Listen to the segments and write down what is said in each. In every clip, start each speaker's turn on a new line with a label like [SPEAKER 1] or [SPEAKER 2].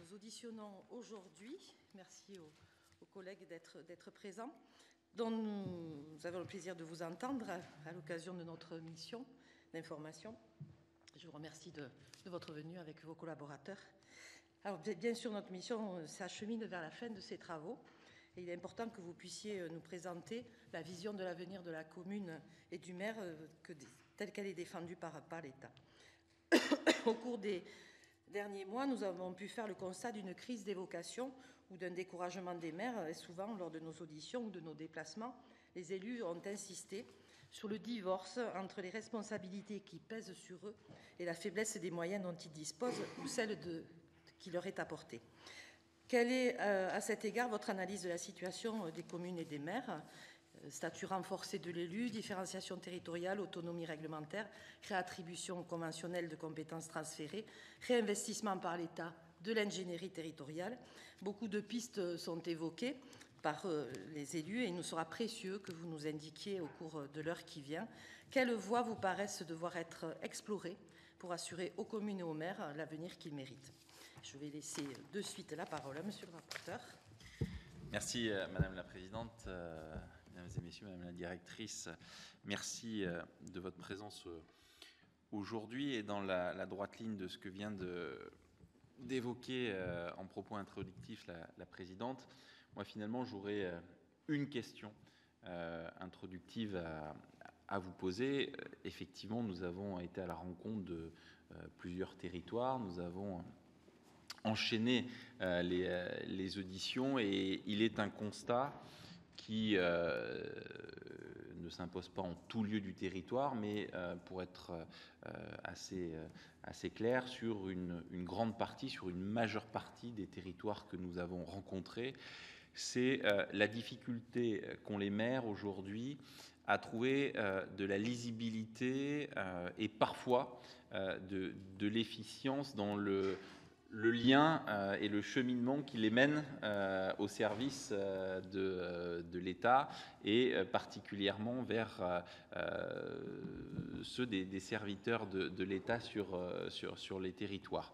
[SPEAKER 1] nous auditionnons aujourd'hui, merci aux collègues d'être présents, dont nous avons le plaisir de vous entendre à l'occasion de notre mission d'information. Je vous remercie de votre venue avec vos collaborateurs. Alors, bien sûr, notre mission s'achemine vers la fin de ses travaux. Et il est important que vous puissiez nous présenter la vision de l'avenir de la commune et du maire telle qu'elle est défendue par l'État. Au cours des derniers mois, nous avons pu faire le constat d'une crise des vocations ou d'un découragement des maires. Et souvent, lors de nos auditions ou de nos déplacements, les élus ont insisté sur le divorce entre les responsabilités qui pèsent sur eux et la faiblesse des moyens dont ils disposent ou celle qui leur est apportée. Quelle est, à cet égard, votre analyse de la situation des communes et des maires ? Statut renforcé de l'élu, différenciation territoriale, autonomie réglementaire, réattribution conventionnelle de compétences transférées, réinvestissement par l'État de l'ingénierie territoriale. Beaucoup de pistes sont évoquées par les élus et il nous sera précieux que vous nous indiquiez au cours de l'heure qui vient quelles voies vous paraissent devoir être explorées pour assurer aux communes et aux maires l'avenir qu'ils méritent. Je vais laisser de suite la parole à Monsieur le rapporteur.
[SPEAKER 2] Merci Madame la Présidente, Mesdames et Messieurs, Madame la Directrice. Merci de votre présence aujourd'hui et dans la droite ligne de ce que vient d'évoquer en propos introductifs la Présidente. Moi, finalement, j'aurais une question introductive à vous poser. Effectivement, nous avons été à la rencontre de plusieurs territoires. Nous avons enchaîné les auditions et il est un constat qui ne s'impose pas en tout lieu du territoire, mais pour être assez clair, sur une grande partie, sur une majeure partie des territoires que nous avons rencontrés, c'est la difficulté qu'ont les maires aujourd'hui à trouver de la lisibilité et parfois de l'efficience dans le lien et le cheminement qui les mène au service de l'État et particulièrement vers ceux des serviteurs de l'État sur les territoires.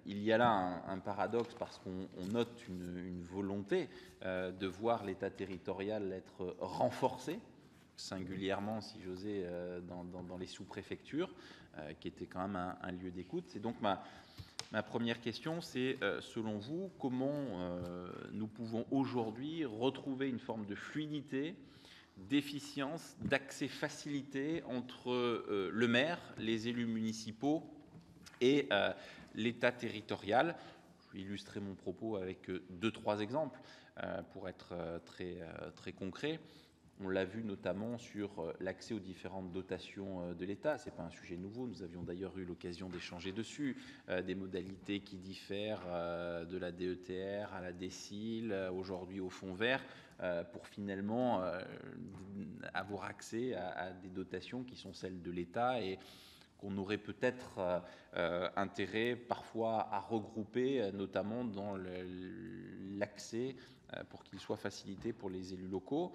[SPEAKER 2] Il y a là un paradoxe parce qu'on note une volonté de voir l'État territorial être renforcé, singulièrement, si j'osais, dans les sous-préfectures, qui était quand même un lieu d'écoute. Et donc ma première question, c'est, selon vous, comment nous pouvons aujourd'hui retrouver une forme de fluidité, d'efficience, d'accès facilité entre le maire, les élus municipaux et l'État territorial. Je vais illustrer mon propos avec 2-3 exemples pour être très concret. On l'a vu notamment sur l'accès aux différentes dotations de l'État. Ce n'est pas un sujet nouveau. Nous avions d'ailleurs eu l'occasion d'échanger dessus. Des modalités qui diffèrent de la DETR à la DSIL, aujourd'hui au Fonds vert, pour finalement avoir accès à des dotations qui sont celles de l'État et qu'on aurait peut-être intérêt parfois à regrouper, notamment dans l'accès pour qu'il soit facilité pour les élus locaux.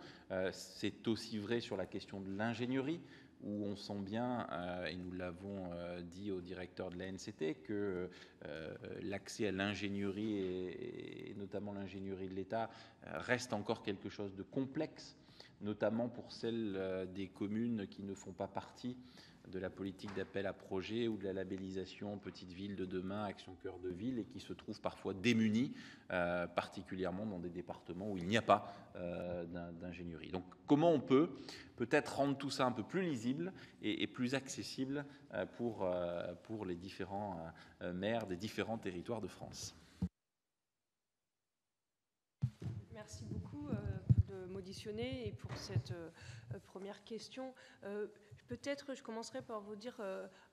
[SPEAKER 2] C'est aussi vrai sur la question de l'ingénierie, où on sent bien, et nous l'avons dit au directeur de l'ANCT, que l'accès à l'ingénierie, et notamment l'ingénierie de l'État, reste encore quelque chose de complexe, notamment pour celles des communes qui ne font pas partie de la politique d'appel à projets ou de la labellisation Petite Ville de demain, Action Cœur de Ville, et qui se trouvent parfois démunis, particulièrement dans des départements où il n'y a pas d'ingénierie. Donc comment on peut peut-être rendre tout ça un peu plus lisible et plus accessible pour les différents maires des différents territoires de France?
[SPEAKER 3] Merci beaucoup de m'auditionner et pour cette première question. Peut-être je commencerai par vous dire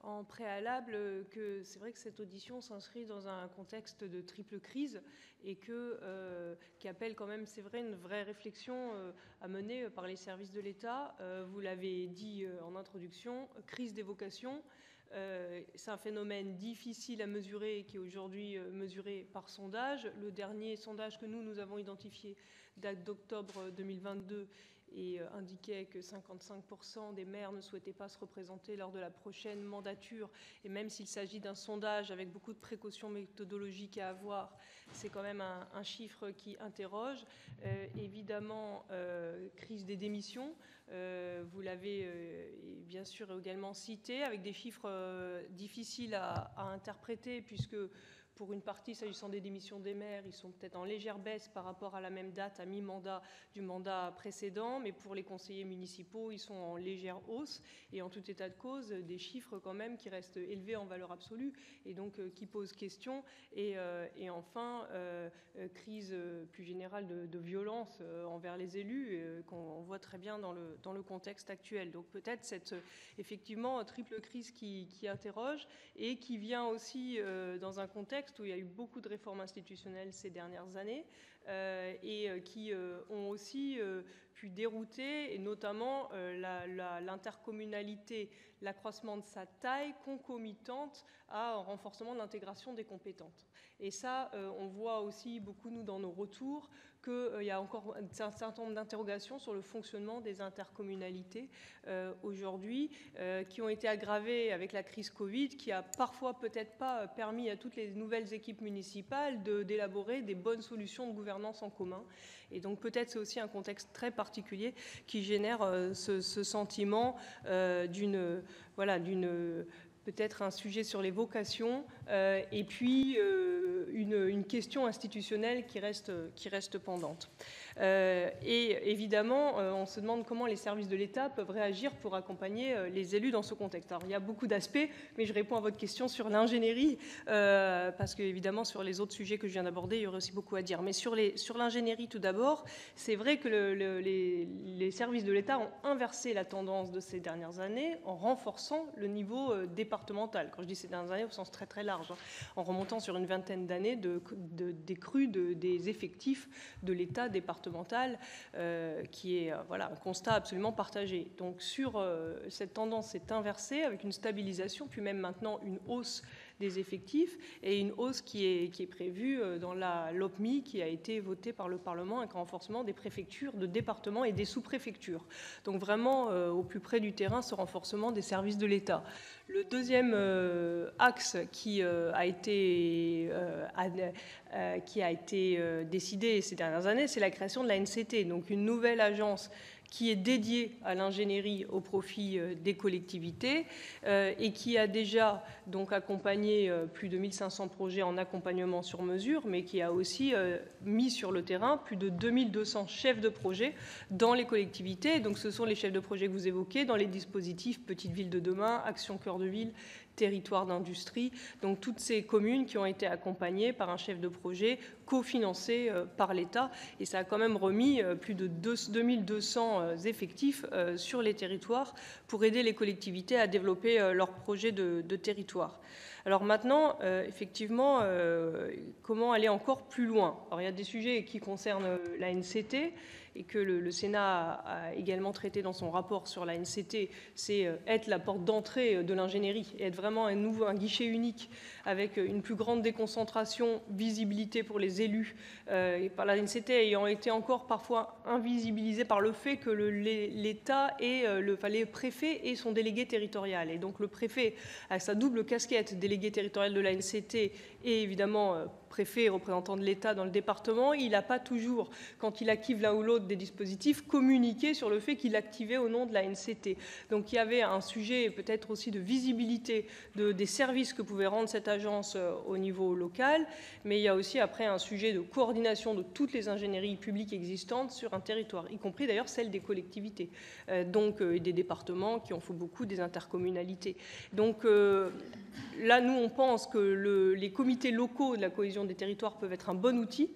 [SPEAKER 3] en préalable que c'est vrai que cette audition s'inscrit dans un contexte de triple crise et qui appelle quand même, c'est vrai, une vraie réflexion à mener par les services de l'État. Vous l'avez dit en introduction, crise des vocations. C'est un phénomène difficile à mesurer qui est aujourd'hui mesuré par sondage. Le dernier sondage que nous avons identifié date d'octobre 2022 et indiquait que 55% des maires ne souhaitaient pas se représenter lors de la prochaine mandature. Et même s'il s'agit d'un sondage avec beaucoup de précautions méthodologiques à avoir, c'est quand même un chiffre qui interroge. Évidemment, crise des démissions, vous l'avez bien sûr également cité, avec des chiffres difficiles à interpréter, puisque pour une partie, s'agissant des démissions des maires, ils sont peut-être en légère baisse par rapport à la même date à mi-mandat du mandat précédent, mais pour les conseillers municipaux, ils sont en légère hausse, et en tout état de cause, des chiffres quand même qui restent élevés en valeur absolue, et donc qui posent question. Et enfin, crise plus générale de violence envers les élus, qu'on voit très bien dans le contexte actuel. Donc peut-être cette, effectivement, triple crise qui interroge, et qui vient aussi dans un contexte où il y a eu beaucoup de réformes institutionnelles ces dernières années et qui ont aussi pu dérouter, et notamment l'intercommunalité, l'accroissement de sa taille concomitante à un renforcement de l'intégration des compétences. Et ça, on voit aussi beaucoup, nous, dans nos retours, qu'il y a encore un certain nombre d'interrogations sur le fonctionnement des intercommunalités aujourd'hui, qui ont été aggravées avec la crise Covid, qui a parfois peut-être pas permis à toutes les nouvelles équipes municipales d'élaborer des bonnes solutions de gouvernance en commun. Et donc peut-être c'est aussi un contexte très particulier qui génère ce sentiment peut-être un sujet sur les vocations, et puis une question institutionnelle qui reste pendante. Et évidemment, on se demande comment les services de l'État peuvent réagir pour accompagner les élus dans ce contexte. Alors, il y a beaucoup d'aspects, mais je réponds à votre question sur l'ingénierie, parce qu'évidemment, sur les autres sujets que je viens d'aborder, il y aurait aussi beaucoup à dire. Mais sur l'ingénierie, tout d'abord, c'est vrai que les services de l'État ont inversé la tendance de ces dernières années en renforçant le niveau départemental. Quand je dis ces dernières années, au sens très très large, en remontant sur une vingtaine d'années des crues des effectifs de l'État départemental, qui est un constat absolument partagé. Donc cette tendance s'est inversée avec une stabilisation, puis même maintenant une hausse des effectifs, et une hausse qui est prévue dans la LOPMI qui a été votée par le Parlement, avec un renforcement des préfectures, de départements et des sous-préfectures. Donc vraiment au plus près du terrain, ce renforcement des services de l'État. Le deuxième axe qui a été décidé ces dernières années, c'est la création de la NCT, donc une nouvelle agence qui est dédiée à l'ingénierie au profit des collectivités et qui a déjà donc accompagné plus de 1500 projets en accompagnement sur mesure, mais qui a aussi mis sur le terrain plus de 2200 chefs de projet dans les collectivités. Donc ce sont les chefs de projet que vous évoquez dans les dispositifs Petites Villes de demain, Action Cœur de Ville, Territoire d'industrie, donc toutes ces communes qui ont été accompagnées par un chef de projet cofinancé par l'État, et ça a quand même remis plus de 2200 effectifs sur les territoires pour aider les collectivités à développer leurs projets de territoire. Alors maintenant, effectivement, comment aller encore plus loin? Alors il y a des sujets qui concernent la NCT, et que le Sénat a également traité dans son rapport sur la NCT, c'est être la porte d'entrée de l'ingénierie et être vraiment un guichet unique avec une plus grande déconcentration, visibilité pour les élus, et par la NCT ayant été encore parfois invisibilisée par le fait que l'État et les préfets et son délégué territorial. Et donc le préfet a sa double casquette, délégué territorial de la NCT et évidemment préfet et représentant de l'État dans le département. Il n'a pas toujours, quand il active l'un ou l'autre des dispositifs, communiqué sur le fait qu'il activait au nom de la NCT. Donc il y avait un sujet peut-être aussi de visibilité des services que pouvait rendre cette agence au niveau local, mais il y a aussi après un sujet de coordination de toutes les ingénieries publiques existantes sur un territoire, y compris d'ailleurs celles des collectivités, donc des départements qui en font beaucoup, des intercommunalités. Donc là, nous, on pense que les comités locaux de la cohésion des territoires peuvent être un bon outil,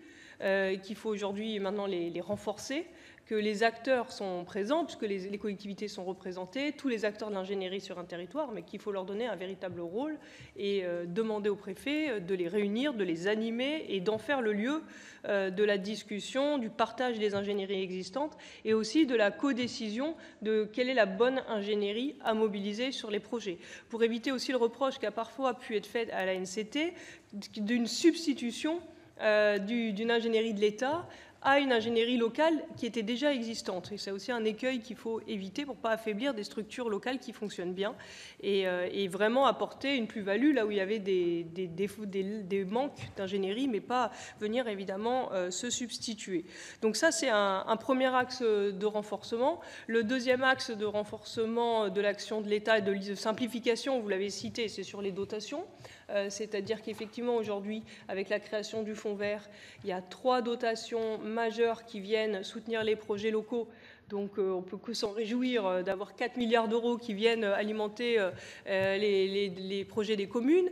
[SPEAKER 3] qu'il faut aujourd'hui maintenant les renforcer, que les acteurs sont présents, puisque les collectivités sont représentées, tous les acteurs de l'ingénierie sur un territoire, mais qu'il faut leur donner un véritable rôle et demander aux préfets de les réunir, de les animer et d'en faire le lieu de la discussion, du partage des ingénieries existantes et aussi de la codécision de quelle est la bonne ingénierie à mobiliser sur les projets. Pour éviter aussi le reproche qui a parfois pu être fait à la NCT d'une substitution d'une ingénierie de l'État à une ingénierie locale qui était déjà existante. Et c'est aussi un écueil qu'il faut éviter pour ne pas affaiblir des structures locales qui fonctionnent bien et vraiment apporter une plus-value là où il y avait des défauts, des manques d'ingénierie, mais pas venir évidemment se substituer. Donc ça, c'est un premier axe de renforcement. Le deuxième axe de renforcement de l'action de l'État et de simplification, vous l'avez cité, c'est sur les dotations. C'est-à-dire qu'effectivement, aujourd'hui, avec la création du Fonds vert, il y a 3 dotations majeures qui viennent soutenir les projets locaux. Donc, on ne peut que s'en réjouir d'avoir 4 milliards d'euros qui viennent alimenter les projets des communes.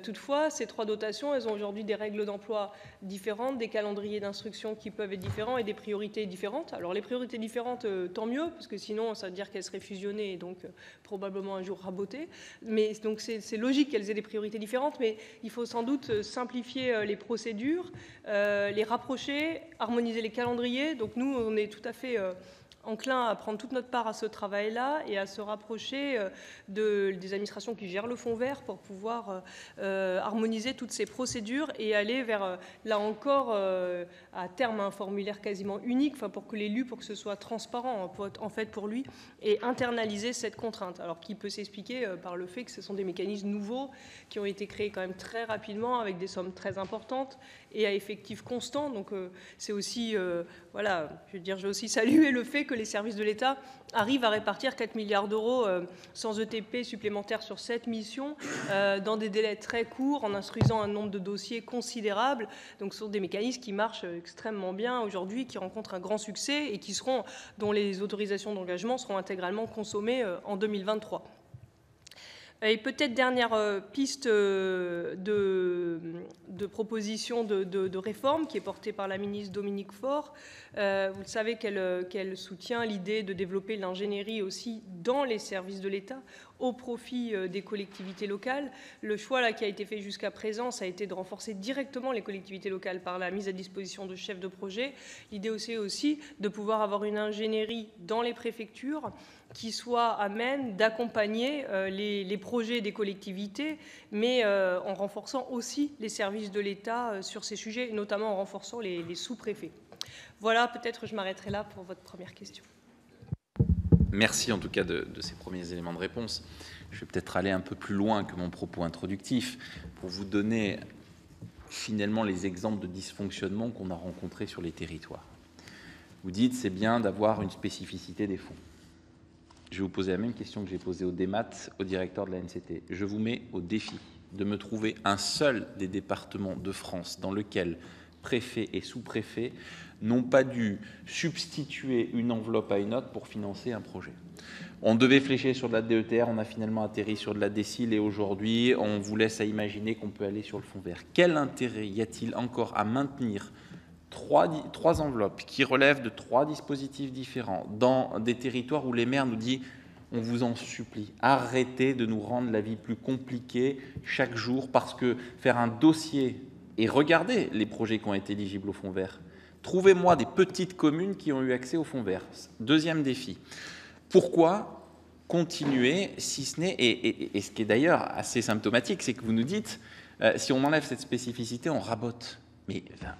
[SPEAKER 3] Toutefois, ces 3 dotations, elles ont aujourd'hui des règles d'emploi différentes, des calendriers d'instruction qui peuvent être différents et des priorités différentes. Alors, les priorités différentes, tant mieux, parce que sinon, ça veut dire qu'elles seraient fusionnées et donc probablement un jour rabotées. Mais donc, c'est logique qu'elles aient des priorités différentes, mais il faut sans doute simplifier les procédures, les rapprocher, harmoniser les calendriers. Donc, nous, on est tout à fait enclin à prendre toute notre part à ce travail-là et à se rapprocher des administrations qui gèrent le Fonds vert pour pouvoir harmoniser toutes ces procédures et aller vers, là encore, à terme, un formulaire quasiment unique, enfin, pour que l'élu, pour que ce soit transparent, en fait, pour lui, et internaliser cette contrainte. Alors, qui peut s'expliquer par le fait que ce sont des mécanismes nouveaux qui ont été créés quand même très rapidement, avec des sommes très importantes et à effectifs constants. Donc, c'est aussi, voilà, je veux dire, j'ai aussi salué le fait que les services de l'État arrivent à répartir 4 milliards d'euros sans ETP supplémentaires sur cette mission dans des délais très courts, en instruisant un nombre de dossiers considérable. Donc, ce sont des mécanismes qui marchent extrêmement bien aujourd'hui, qui rencontrent un grand succès et dont les autorisations d'engagement seront intégralement consommées en 2023. Et peut-être dernière piste de proposition de réforme qui est portée par la ministre Dominique Faure. Vous le savez qu'elle soutient l'idée de développer l'ingénierie aussi dans les services de l'État au profit des collectivités locales. Le choix là, qui a été fait jusqu'à présent, ça a été de renforcer directement les collectivités locales par la mise à disposition de chefs de projet. L'idée aussi de pouvoir avoir une ingénierie dans les préfectures qui soit amène d'accompagner les projets des collectivités, mais en renforçant aussi les services de l'État sur ces sujets, notamment en renforçant les sous-préfets. Voilà, peut-être je m'arrêterai là pour votre première question.
[SPEAKER 2] Merci en tout cas de ces premiers éléments de réponse. Je vais peut-être aller un peu plus loin que mon propos introductif pour vous donner finalement les exemples de dysfonctionnement qu'on a rencontrés sur les territoires. Vous dites c'est bien d'avoir une spécificité des fonds. Je vais vous poser la même question que j'ai posée au DEMAT, au directeur de la NCT. Je vous mets au défi de me trouver un seul des départements de France dans lequel préfet et sous-préfet n'ont pas dû substituer une enveloppe à une autre pour financer un projet. On devait flécher sur de la DETR, on a finalement atterri sur de la DSIL et aujourd'hui, on vous laisse à imaginer qu'on peut aller sur le Fonds vert. Quel intérêt y a-t-il encore à maintenir trois enveloppes qui relèvent de 3 dispositifs différents dans des territoires où les maires nous disent « on vous en supplie, arrêtez de nous rendre la vie plus compliquée chaque jour parce que faire un dossier et regardez les projets qui ont été éligibles au Fonds vert. Trouvez-moi des petites communes qui ont eu accès au Fonds vert. » Deuxième défi. Pourquoi continuer si ce n'est, et ce qui est d'ailleurs assez symptomatique, c'est que vous nous dites si on enlève cette spécificité, on rabote. Mais enfin,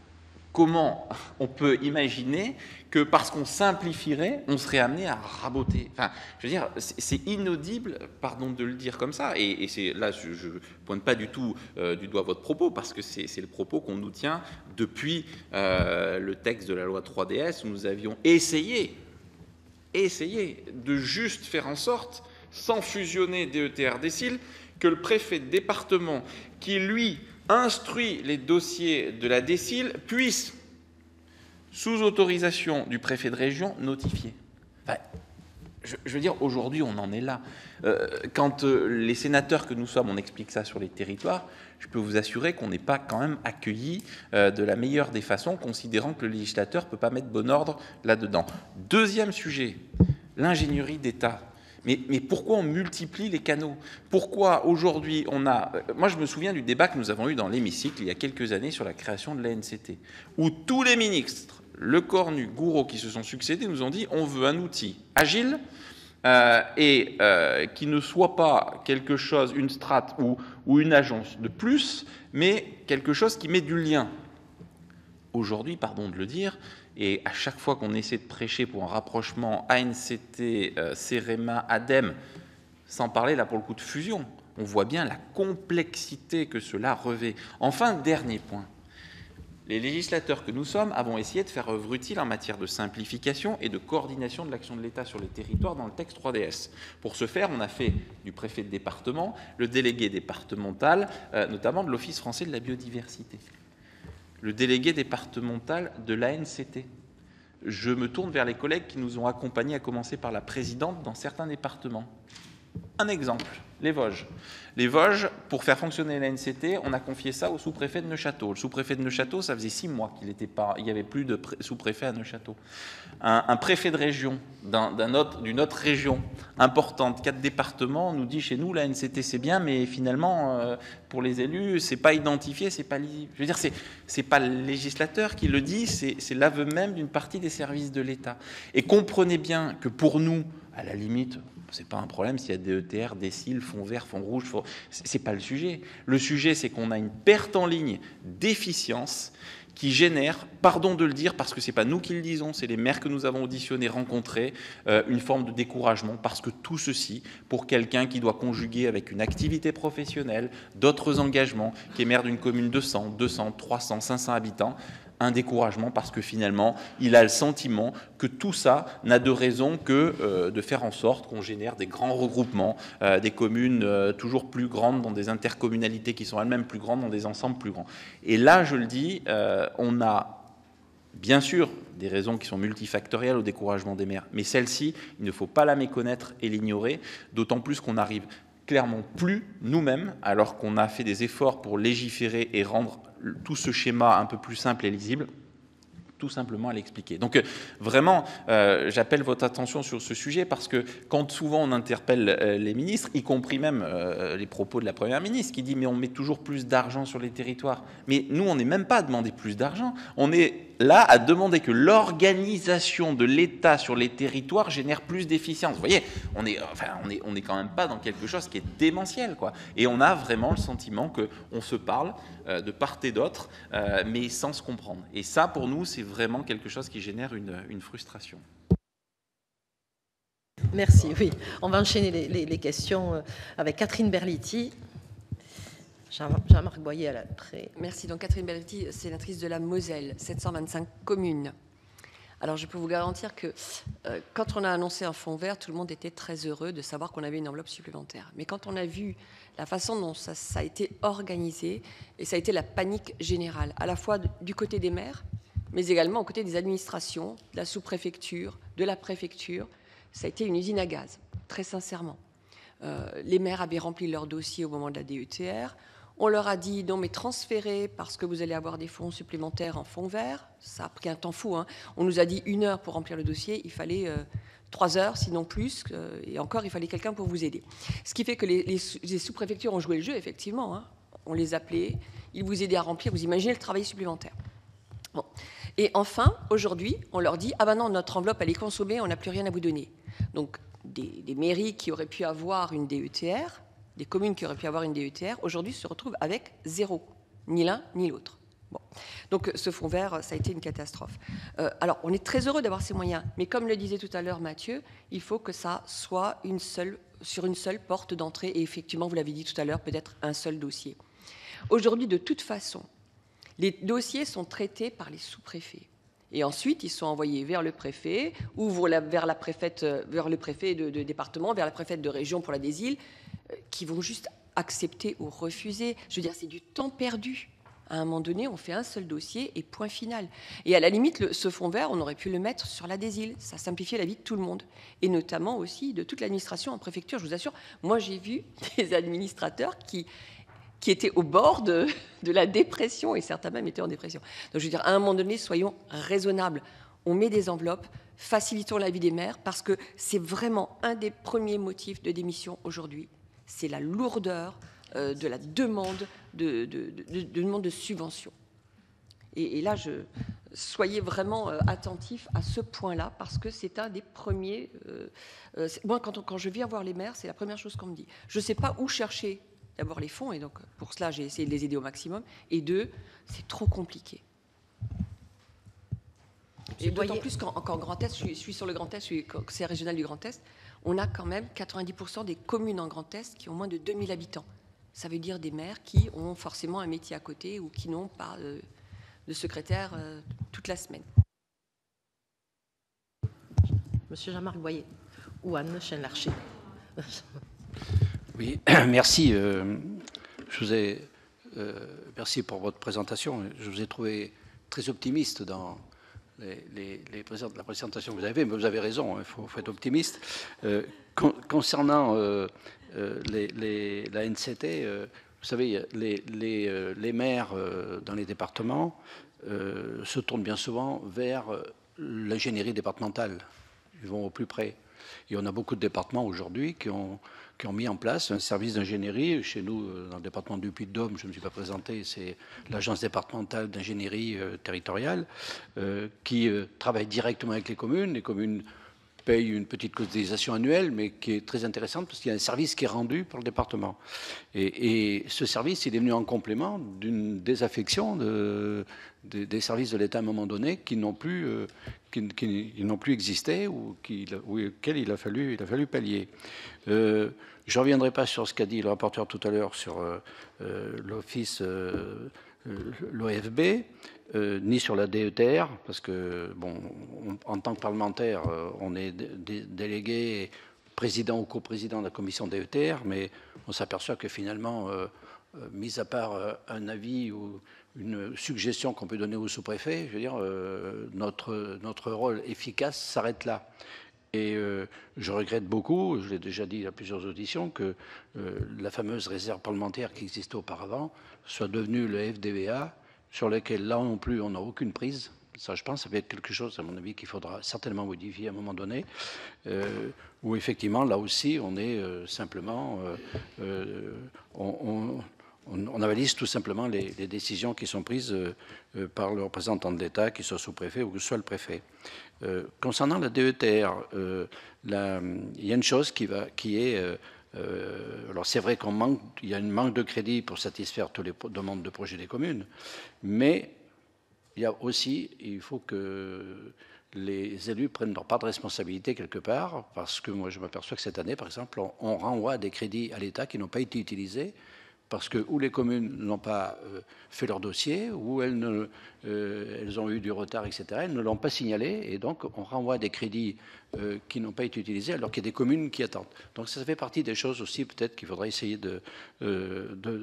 [SPEAKER 2] comment on peut imaginer que parce qu'on simplifierait, on serait amené à raboter? Enfin, je veux dire, c'est inaudible, pardon de le dire comme ça, et c'est là, je ne pointe pas du tout du doigt votre propos, parce que c'est le propos qu'on nous tient depuis le texte de la loi 3DS, où nous avions essayé de juste faire en sorte, sans fusionner DETR, DSIL, que le préfet de département qui, lui, instruit les dossiers de la DSIL puisse, sous autorisation du préfet de région, notifier. Enfin, je veux dire, aujourd'hui, on en est là. Quand les sénateurs que nous sommes, on explique ça sur les territoires, je peux vous assurer qu'on n'est pas quand même accueillis de la meilleure des façons, considérant que le législateur ne peut pas mettre bon ordre là-dedans. Deuxième sujet, l'ingénierie d'État. Mais pourquoi on multiplie les canaux? Pourquoi aujourd'hui on a... Moi, je me souviens du débat que nous avons eu dans l'hémicycle il y a quelques années sur la création de l'ANCT, où tous les ministres, Lecornu, Gouraud, qui se sont succédés, nous ont dit on veut un outil agile et qui ne soit pas quelque chose, une strate ou une agence de plus, mais quelque chose qui met du lien. aujourd'hui, pardon de le dire, et à chaque fois qu'on essaie de prêcher pour un rapprochement ANCT, CEREMA, ADEME, sans parler là pour le coup de fusion, on voit bien la complexité que cela revêt. Enfin, dernier point. Les législateurs que nous sommes avons essayé de faire œuvre utile en matière de simplification et de coordination de l'action de l'État sur les territoires dans le texte 3DS. Pour ce faire, on a fait du préfet de département le délégué départemental, notamment de l'Office français de la biodiversité, le délégué départemental de l'ANCT. Je me tourne vers les collègues qui nous ont accompagnés, à commencer par la présidente, dans certains départements. Un exemple, les Vosges. Les Vosges, pour faire fonctionner l'ANCT, on a confié ça au sous-préfet de Neuchâteau. Le sous-préfet de Neuchâteau, ça faisait 6 mois qu'il n'était pas, il n'y avait plus de sous-préfet à Neuchâteau. Un préfet de région d'une autre région importante, 4 départements, nous dit chez nous l'ANCT c'est bien, mais finalement pour les élus c'est pas identifié, c'est pas lisible. Je veux dire, c'est pas le législateur qui le dit, c'est l'aveu même d'une partie des services de l'État. Et comprenez bien que pour nous, à la limite, c'est pas un problème s'il y a des ETR, des cils, fonds verts, fonds rouges, c'est pas le sujet. Le sujet, c'est qu'on a une perte en ligne d'efficience qui génère, pardon de le dire, parce que c'est pas nous qui le disons, c'est les maires que nous avons auditionnés, rencontrés, une forme de découragement, parce que tout ceci, pour quelqu'un qui doit conjuguer avec une activité professionnelle, d'autres engagements, qui est maire d'une commune de 100, 200, 300, 500 habitants, un découragement parce que finalement, il a le sentiment que tout ça n'a de raison que de faire en sorte qu'on génère des grands regroupements, des communes toujours plus grandes dans des intercommunalités qui sont elles-mêmes plus grandes, dans des ensembles plus grands. Et là, je le dis, on a bien sûr des raisons qui sont multifactorielles au découragement des maires, mais celle-ci, il ne faut pas la méconnaître et l'ignorer, d'autant plus qu'on arrive clairement plus nous-mêmes, alors qu'on a fait des efforts pour légiférer et rendre tout ce schéma un peu plus simple et lisible, tout simplement à l'expliquer. Donc vraiment, j'appelle votre attention sur ce sujet parce que quand souvent on interpelle les ministres, y compris même les propos de la Première ministre qui dit mais on met toujours plus d'argent sur les territoires. Mais nous, on n'est même pas à demander plus d'argent. On est là à demander que l'organisation de l'État sur les territoires génère plus d'efficience. Vous voyez, on est quand même pas dans quelque chose qui est démentiel, quoi. Et on a vraiment le sentiment qu'on se parle de part et d'autre, mais sans se comprendre. Et ça, pour nous, c'est vraiment quelque chose qui génère une frustration.
[SPEAKER 1] Merci, oui. On va enchaîner les questions avec Catherine Berliti. Jean-Marc Boyer à l'après.
[SPEAKER 4] Merci. Donc Catherine Berliti, sénatrice de la Moselle, 725 communes. Alors je peux vous garantir que quand on a annoncé un fonds vert, tout le monde était très heureux de savoir qu'on avait une enveloppe supplémentaire. Mais quand on a vu la façon dont ça a été organisé, et ça a été la panique générale, à la fois du côté des maires, mais également au côté des administrations, de la sous-préfecture, de la préfecture, ça a été une usine à gaz, très sincèrement. Les maires avaient rempli leur dossier au moment de la DETR. On leur a dit non mais transférez parce que vous allez avoir des fonds supplémentaires en fonds verts. Ça a pris un temps fou, hein. On nous a dit 1 heure pour remplir le dossier, il fallait 3 heures, sinon plus, et encore il fallait quelqu'un pour vous aider. Ce qui fait que les sous-préfectures ont joué le jeu, effectivement, hein. On les appelait, ils vous aidaient à remplir, vous imaginez le travail supplémentaire. Bon. Et enfin, aujourd'hui, on leur dit ah ben non, notre enveloppe elle est consommée, on n'a plus rien à vous donner. Donc des mairies qui auraient pu avoir une DETR, des communes qui auraient pu avoir une DETR, aujourd'hui se retrouvent avec 0, ni l'un ni l'autre. Bon. Donc ce fonds vert, ça a été une catastrophe. Alors on est très heureux d'avoir ces moyens, mais comme le disait tout à l'heure Mathieu, il faut que ça soit sur une seule porte d'entrée, et effectivement, vous l'avez dit tout à l'heure, peut-être un seul dossier. Aujourd'hui, de toute façon, les dossiers sont traités par les sous-préfets. Et ensuite, ils sont envoyés vers le préfet, ou vers le préfet de département, vers la préfète de région pour la des îles, qui vont juste accepter ou refuser. Je veux dire, c'est du temps perdu. À un moment donné, on fait un seul dossier et point final. Et à la limite, ce fonds vert, on aurait pu le mettre sur la des îles. Ça simplifiait la vie de tout le monde. Et notamment aussi de toute l'administration en préfecture. Je vous assure, moi j'ai vu des administrateurs qui étaient au bord de la dépression, et certains même étaient en dépression. Donc je veux dire, à un moment donné, soyons raisonnables. On met des enveloppes, facilitons la vie des maires, parce que c'est vraiment un des premiers motifs de démission aujourd'hui. C'est la lourdeur de la demande de subvention. Et là, soyez vraiment attentifs à ce point-là, parce que c'est un des premiers... moi, quand je viens voir les maires, c'est la première chose qu'on me dit. Je ne sais pas où chercher d'abord les fonds, et donc pour cela, j'ai essayé de les aider au maximum. Et 2, c'est trop compliqué. Et d'autant plus qu'en Grand Est, je suis sur le Grand Est, c'est régional du Grand Est, on a quand même 90% des communes en Grand Est qui ont moins de 2000 habitants. Ça veut dire des maires qui ont forcément un métier à côté ou qui n'ont pas de secrétaire toute la semaine.
[SPEAKER 1] Monsieur Jean-Marc Boyer ou Anne Chain-Larché.
[SPEAKER 5] Oui, merci. Merci pour votre présentation. Je vous ai trouvé très optimiste dans la présentation que vous avez faite, mais vous avez raison, il faut être optimiste. Concernant la NCT, vous savez, les maires dans les départements se tournent bien souvent vers l'ingénierie départementale. Ils vont au plus près. Et on a beaucoup de départements aujourd'hui qui ont mis en place un service d'ingénierie. Chez nous, dans le département du Puy-de-Dôme, je ne me suis pas présenté, c'est l'agence départementale d'ingénierie territoriale qui travaille directement avec les communes. Les communes payent une petite cotisation annuelle, mais qui est très intéressante parce qu'il y a un service qui est rendu par le département. Et ce service, il est venu en complément d'une désaffection des services de l'État à un moment donné qui n'ont plus existé ou auxquels il a fallu pallier. Je ne reviendrai pas sur ce qu'a dit le rapporteur tout à l'heure sur l'office, l'OFB, ni sur la DETR, parce que, bon, en tant que parlementaire, on est délégué, président ou coprésident de la commission DETR, mais on s'aperçoit que finalement, mis à part un avis ou une suggestion qu'on peut donner au sous-préfet, je veux dire, notre rôle efficace s'arrête là. Et je regrette beaucoup, je l'ai déjà dit à plusieurs auditions, que la fameuse réserve parlementaire qui existait auparavant soit devenue le FDVA, sur lequel, là non plus, on n'a aucune prise. Ça, je pense, ça va être quelque chose, à mon avis, qu'il faudra certainement modifier à un moment donné, où effectivement, là aussi, on est simplement... on avalise tout simplement les décisions qui sont prises par le représentant de l'État, qu'il soit sous-préfet ou que ce soit le préfet. Concernant la DETR, il y a une chose qui est... alors c'est vrai qu'il y a un manque de crédit pour satisfaire toutes les demandes de projets des communes, mais il y a aussi, il faut que les élus prennent leur part de responsabilité quelque part, parce que moi je m'aperçois que cette année, par exemple, on renvoie des crédits à l'État qui n'ont pas été utilisés, parce que ou les communes n'ont pas fait leur dossier, ou elles ont eu du retard, etc. Elles ne l'ont pas signalé, et donc on renvoie des crédits qui n'ont pas été utilisés, alors qu'il y a des communes qui attendent. Donc ça fait partie des choses aussi, peut-être qu'il faudrait essayer de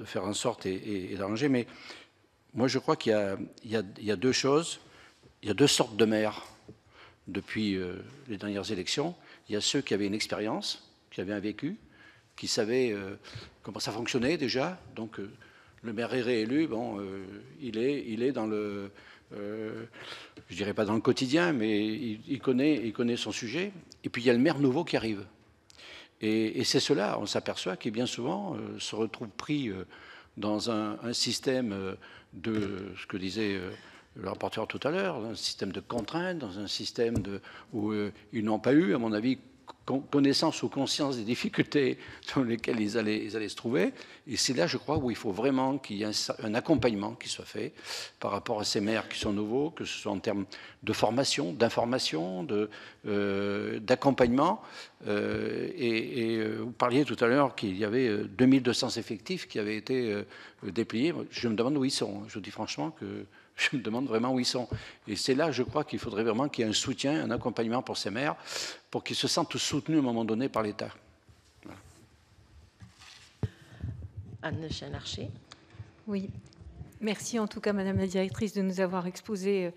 [SPEAKER 5] faire en sorte et d'arranger. Mais moi, je crois qu'il y a deux choses. Il y a deux sortes de maires depuis les dernières élections. Il y a ceux qui avaient une expérience, qui avaient un vécu, qui savaient comment ça fonctionnait déjà. Donc le maire est réélu, bon, il est dans le, je dirais pas dans le quotidien, mais il connaît son sujet. Et puis il y a le maire nouveau qui arrive. Et c'est cela, on s'aperçoit qui bien souvent se retrouve pris dans un système de ce que disait le rapporteur tout à l'heure, dans un système de contraintes, dans un système où ils n'ont pas eu, à mon avis, connaissance ou conscience des difficultés dans lesquelles ils allaient se trouver. Et c'est là, je crois, où il faut vraiment qu'il y ait un accompagnement qui soit fait par rapport à ces maires qui sont nouveaux, que ce soit en termes de formation, d'information, d'accompagnement. Et vous parliez tout à l'heure qu'il y avait 2200 effectifs qui avaient été dépliés. Je me demande où ils sont. Je vous dis franchement que je me demande vraiment où ils sont. Et c'est là, je crois, qu'il faudrait vraiment qu'il y ait un soutien, un accompagnement pour ces maires, pour qu'ils se sentent soutenus à un moment donné par l'État. Voilà.
[SPEAKER 1] Anne Chain-Larché.
[SPEAKER 6] Oui, merci en tout cas, Madame la Directrice, de nous avoir exposé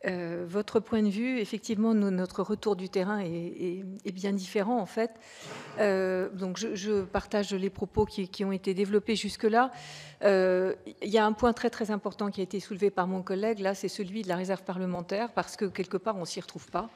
[SPEAKER 6] votre point de vue. Effectivement, notre retour du terrain est bien différent, en fait. Donc, je partage les propos qui ont été développés jusque-là. Il y a un point très, très important qui a été soulevé par mon collègue, là, c'est celui de la réserve parlementaire, parce que, quelque part, on ne s'y retrouve pas.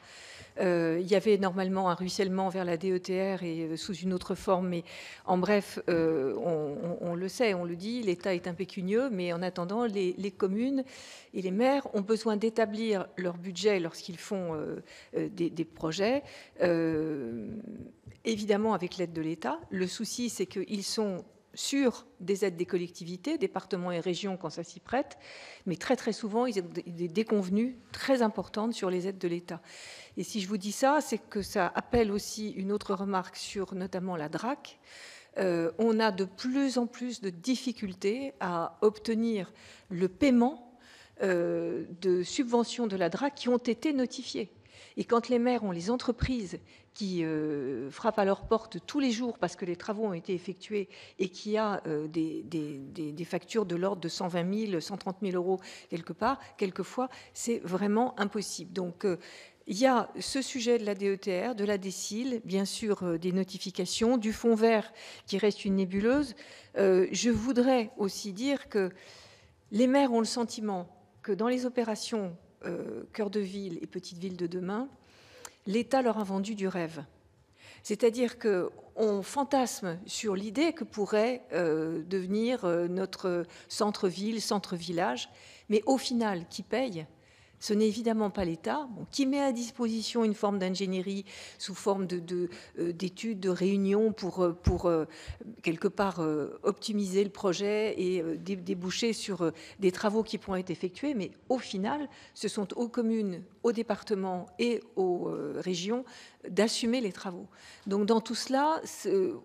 [SPEAKER 6] Il y avait normalement un ruissellement vers la DETR et sous une autre forme, mais en bref, on le sait, on le dit, l'État est impécunieux, mais en attendant, les communes et les maires ont besoin d'établir leur budget lorsqu'ils font des projets, évidemment avec l'aide de l'État. Le souci, c'est qu'ils sont sur des aides des collectivités, départements et régions quand ça s'y prête, mais très très souvent, ils ont des déconvenues très importantes sur les aides de l'État. Et si je vous dis ça, c'est que ça appelle aussi une autre remarque sur notamment la DRAC. On a de plus en plus de difficultés à obtenir le paiement de subventions de la DRAC qui ont été notifiées. Et quand les maires ont les entreprises qui frappent à leur porte tous les jours parce que les travaux ont été effectués et qui a des factures de l'ordre de 120 000, 130 000 euros quelque part, quelquefois, c'est vraiment impossible. Donc, il y a ce sujet de la DETR, de la DSIL, bien sûr des notifications, du fonds vert qui reste une nébuleuse. Je voudrais aussi dire que les maires ont le sentiment que dans les opérations cœur de ville et petite ville de demain, l'État leur a vendu du rêve. C'est-à-dire qu'on fantasme sur l'idée que pourrait devenir notre centre-ville, centre-village, mais au final, qui paye ? Ce n'est évidemment pas l'État, qui met à disposition une forme d'ingénierie sous forme d'études, de réunions pour quelque part optimiser le projet et déboucher sur des travaux qui pourront être effectués. Mais au final, ce sont aux communes, aux départements et aux régions d'assumer les travaux. Donc dans tout cela,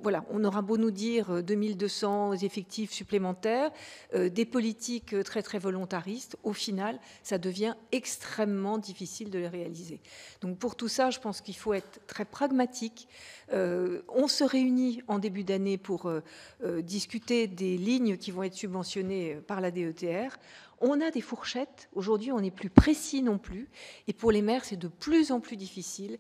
[SPEAKER 6] voilà, on aura beau nous dire 2200 effectifs supplémentaires, des politiques très très volontaristes, au final, ça devient extrêmement difficile de les réaliser. Donc pour tout ça, je pense qu'il faut être très pragmatique. On se réunit en début d'année pour discuter des lignes qui vont être subventionnées par la DETR. On a des fourchettes. Aujourd'hui, on n'est plus précis non plus. Et pour les maires, c'est de plus en plus difficile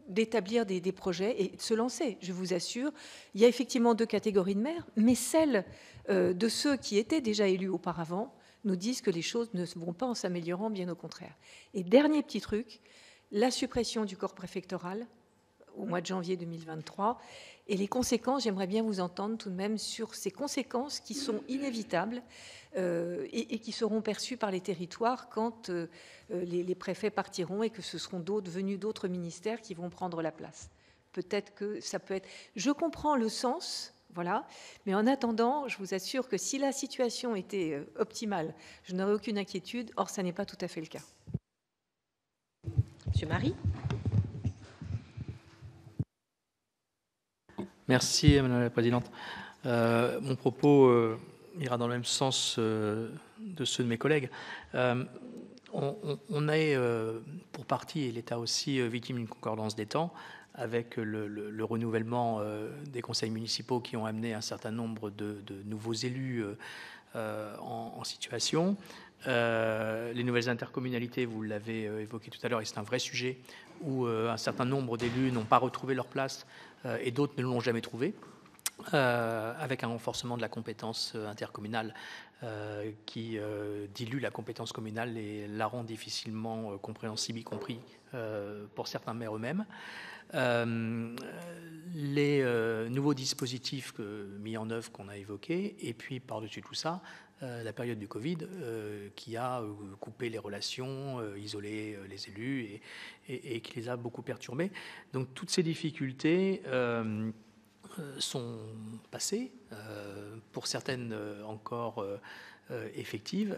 [SPEAKER 6] d'établir des projets et de se lancer. Je vous assure, il y a effectivement deux catégories de maires, mais celles de ceux qui étaient déjà élus auparavant nous disent que les choses ne vont pas en s'améliorant, bien au contraire. Et dernier petit truc, la suppression du corps préfectoral au mois de janvier 2023 et les conséquences, j'aimerais bien vous entendre tout de même sur ces conséquences qui sont inévitables et qui seront perçues par les territoires quand les préfets partiront et que ce seront venus d'autres ministères qui vont prendre la place. Peut-être que ça peut être... Je comprends le sens, voilà, mais en attendant, je vous assure que si la situation était optimale, je n'aurais aucune inquiétude. Or, ça n'est pas tout à fait le cas.
[SPEAKER 1] Monsieur Marie.
[SPEAKER 7] Merci, Madame la Présidente. Mon propos ira dans le même sens de ceux de mes collègues. On est, pour partie, et l'État aussi, victime d'une concordance des temps, avec le renouvellement des conseils municipaux qui ont amené un certain nombre de nouveaux élus en situation. Les nouvelles intercommunalités, vous l'avez évoqué tout à l'heure, et c'est un vrai sujet, où un certain nombre d'élus n'ont pas retrouvé leur place et d'autres ne l'ont jamais trouvé, avec un renforcement de la compétence intercommunale qui dilue la compétence communale et la rend difficilement compréhensible, y compris pour certains maires eux-mêmes. Les nouveaux dispositifs mis en œuvre qu'on a évoqués, et puis par-dessus tout ça, la période du Covid qui a coupé les relations, isolé les élus et qui les a beaucoup perturbés. Donc toutes ces difficultés sont passées, pour certaines encore effectives,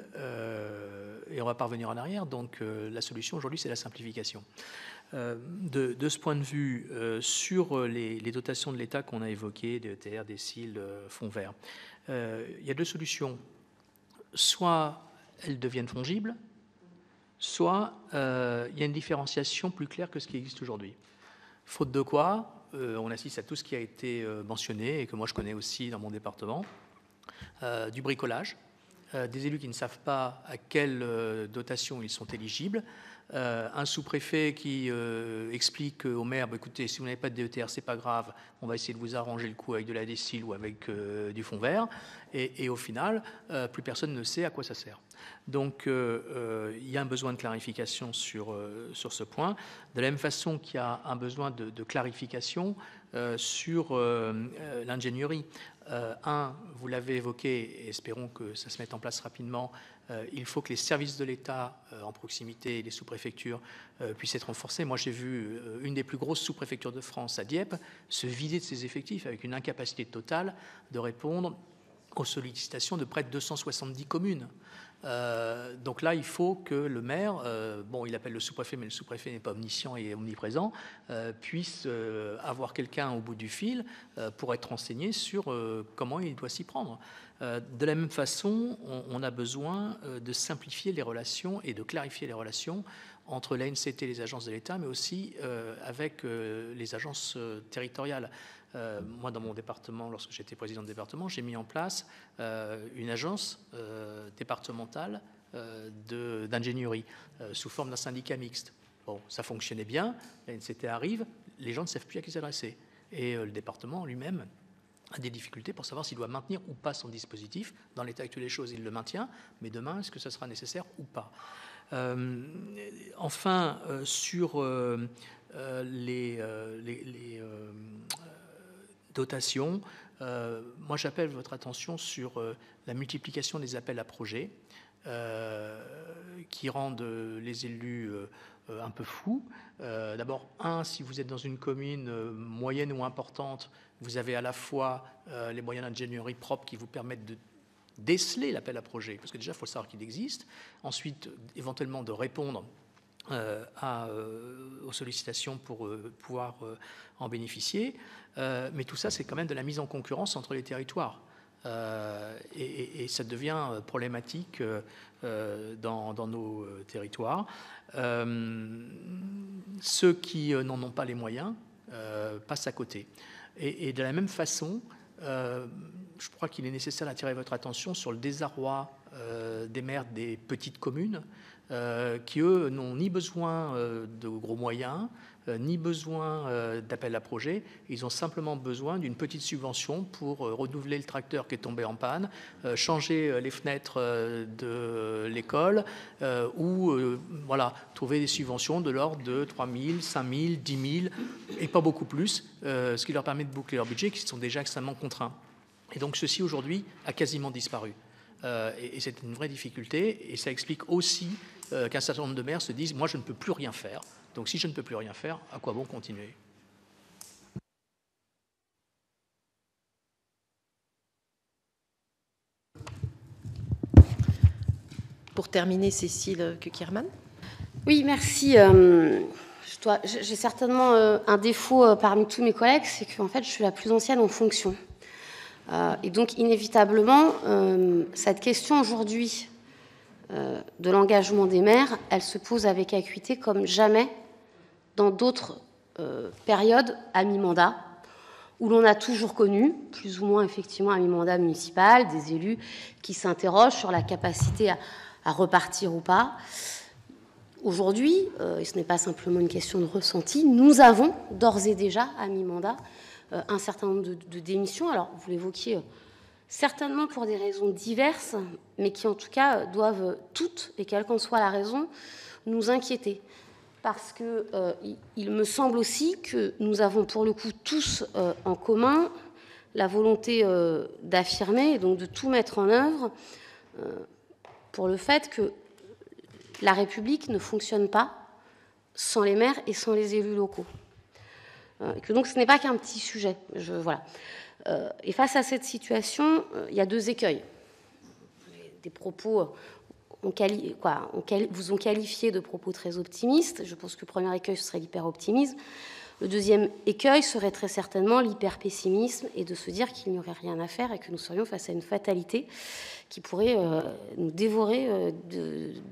[SPEAKER 7] et on va pas revenir en arrière. Donc la solution aujourd'hui, c'est la simplification. De ce point de vue, sur les dotations de l'État qu'on a évoquées, DETR, DSIL, fonds vert, il y a deux solutions. Soit elles deviennent fongibles, soit il y a une différenciation plus claire que ce qui existe aujourd'hui. Faute de quoi, on assiste à tout ce qui a été mentionné et que moi je connais aussi dans mon département, du bricolage, des élus qui ne savent pas à quelle dotation ils sont éligibles, un sous-préfet qui explique au maire, écoutez, si vous n'avez pas de DETR, c'est pas grave, on va essayer de vous arranger le coup avec de la DSIL ou avec du fonds vert, et au final, plus personne ne sait à quoi ça sert. Donc, il y a un besoin de clarification sur ce point, de la même façon qu'il y a un besoin de clarification sur l'ingénierie. Vous l'avez évoqué, et espérons que ça se mette en place rapidement, il faut que les services de l'État en proximité et les sous-préfectures puissent être renforcés. Moi, j'ai vu une des plus grosses sous-préfectures de France, à Dieppe, se vider de ses effectifs avec une incapacité totale de répondre aux sollicitations de près de 270 communes. Donc là, il faut que le maire, bon, il appelle le sous-préfet, mais le sous-préfet n'est pas omniscient et omniprésent, puisse avoir quelqu'un au bout du fil pour être renseigné sur comment il doit s'y prendre. De la même façon, on a besoin de simplifier les relations et de clarifier les relations entre l'ANCT et les agences de l'État, mais aussi avec les agences territoriales. Moi, dans mon département, lorsque j'étais président de département, j'ai mis en place une agence départementale d'ingénierie sous forme d'un syndicat mixte. Bon, ça fonctionnait bien, l'ANCT arrive, les gens ne savent plus à qui s'adresser. Et le département lui-même a des difficultés pour savoir s'il doit maintenir ou pas son dispositif. Dans l'état actuel des choses, il le maintient, mais demain, est-ce que ça sera nécessaire ou pas? Enfin, sur les dotations, moi j'appelle votre attention sur la multiplication des appels à projets qui rendent les élus un peu fous. D'abord, si vous êtes dans une commune moyenne ou importante, vous avez à la fois les moyens d'ingénierie propres qui vous permettent de déceler l'appel à projet, parce que déjà, il faut savoir qu'il existe. Ensuite, éventuellement, de répondre aux sollicitations pour pouvoir en bénéficier. Mais tout ça, c'est quand même de la mise en concurrence entre les territoires. Et ça devient problématique dans nos territoires. Ceux qui n'en ont pas les moyens passent à côté. Et de la même façon, je crois qu'il est nécessaire d'attirer votre attention sur le désarroi des maires des petites communes qui, eux, n'ont ni besoin de gros moyens, ni besoin d'appel à projet. Ils ont simplement besoin d'une petite subvention pour renouveler le tracteur qui est tombé en panne, changer les fenêtres de l'école ou voilà, trouver des subventions de l'ordre de 3 000, 5 000, 10 000 et pas beaucoup plus, ce qui leur permet de boucler leur budget qui sont déjà extrêmement contraints. Et donc ceci aujourd'hui a quasiment disparu. Et c'est une vraie difficulté et ça explique aussi qu'un certain nombre de maires se disent « moi je ne peux plus rien faire ». Donc si je ne peux plus rien faire, à quoi bon continuer?
[SPEAKER 8] Pour terminer, Cécile Kukierman.
[SPEAKER 9] Oui, merci. J'ai certainement un défaut parmi tous mes collègues, c'est qu'en fait je suis la plus ancienne en fonction. Et donc inévitablement, cette question aujourd'hui de l'engagement des maires, elle se pose avec acuité comme jamais dans d'autres périodes à mi-mandat, où l'on a toujours connu, plus ou moins effectivement à mi-mandat municipal, des élus qui s'interrogent sur la capacité à repartir ou pas. Aujourd'hui, et ce n'est pas simplement une question de ressenti, nous avons d'ores et déjà à mi-mandat un certain nombre de démissions. Alors, vous l'évoquiez certainement pour des raisons diverses, mais qui en tout cas doivent toutes, et quelle qu'en soit la raison, nous inquiéter. Parce qu'il me semble aussi que nous avons pour le coup tous en commun la volonté d'affirmer et donc de tout mettre en œuvre pour le fait que la République ne fonctionne pas sans les maires et sans les élus locaux. Et que donc ce n'est pas qu'un petit sujet. Voilà. Et face à cette situation, il y a deux écueils. Des propos vous ont qualifié de propos très optimistes. Je pense que le premier écueil, ce serait l'hyper-optimisme. Le deuxième écueil serait très certainement l'hyper-pessimisme et de se dire qu'il n'y aurait rien à faire et que nous serions face à une fatalité qui pourrait nous dévorer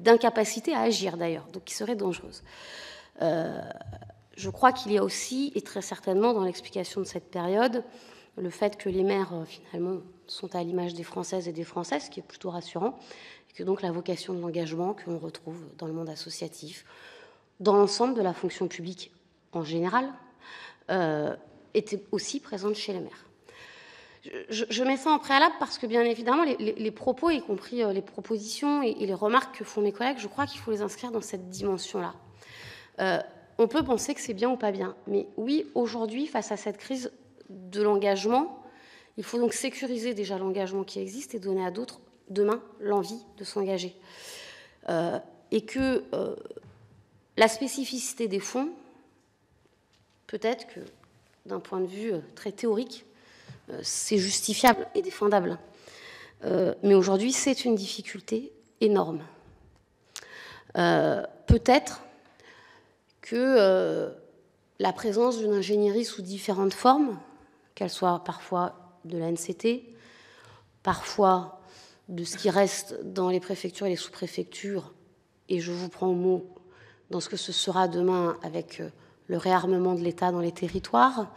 [SPEAKER 9] d'incapacité à agir d'ailleurs, donc qui serait dangereuse. Je crois qu'il y a aussi, et très certainement dans l'explication de cette période, le fait que les maires, finalement, sont à l'image des Françaises et des Français, ce qui est plutôt rassurant, et que donc la vocation de l'engagement que l'on retrouve dans le monde associatif, dans l'ensemble de la fonction publique en général, était aussi présente chez les maires. Je mets ça en préalable parce que, bien évidemment, les propos, y compris les propositions et les remarques que font mes collègues, je crois qu'il faut les inscrire dans cette dimension-là. On peut penser que c'est bien ou pas bien, mais oui, aujourd'hui, face à cette crise de l'engagement, il faut donc sécuriser déjà l'engagement qui existe et donner à d'autres demain l'envie de s'engager. Et que la spécificité des fonds, peut-être que d'un point de vue très théorique, c'est justifiable et défendable. Mais aujourd'hui, c'est une difficulté énorme. Peut-être que la présence d'une ingénierie sous différentes formes, qu'elle soit parfois de la NCT, parfois de ce qui reste dans les préfectures et les sous-préfectures, et je vous prends au mot dans ce que ce sera demain avec le réarmement de l'État dans les territoires,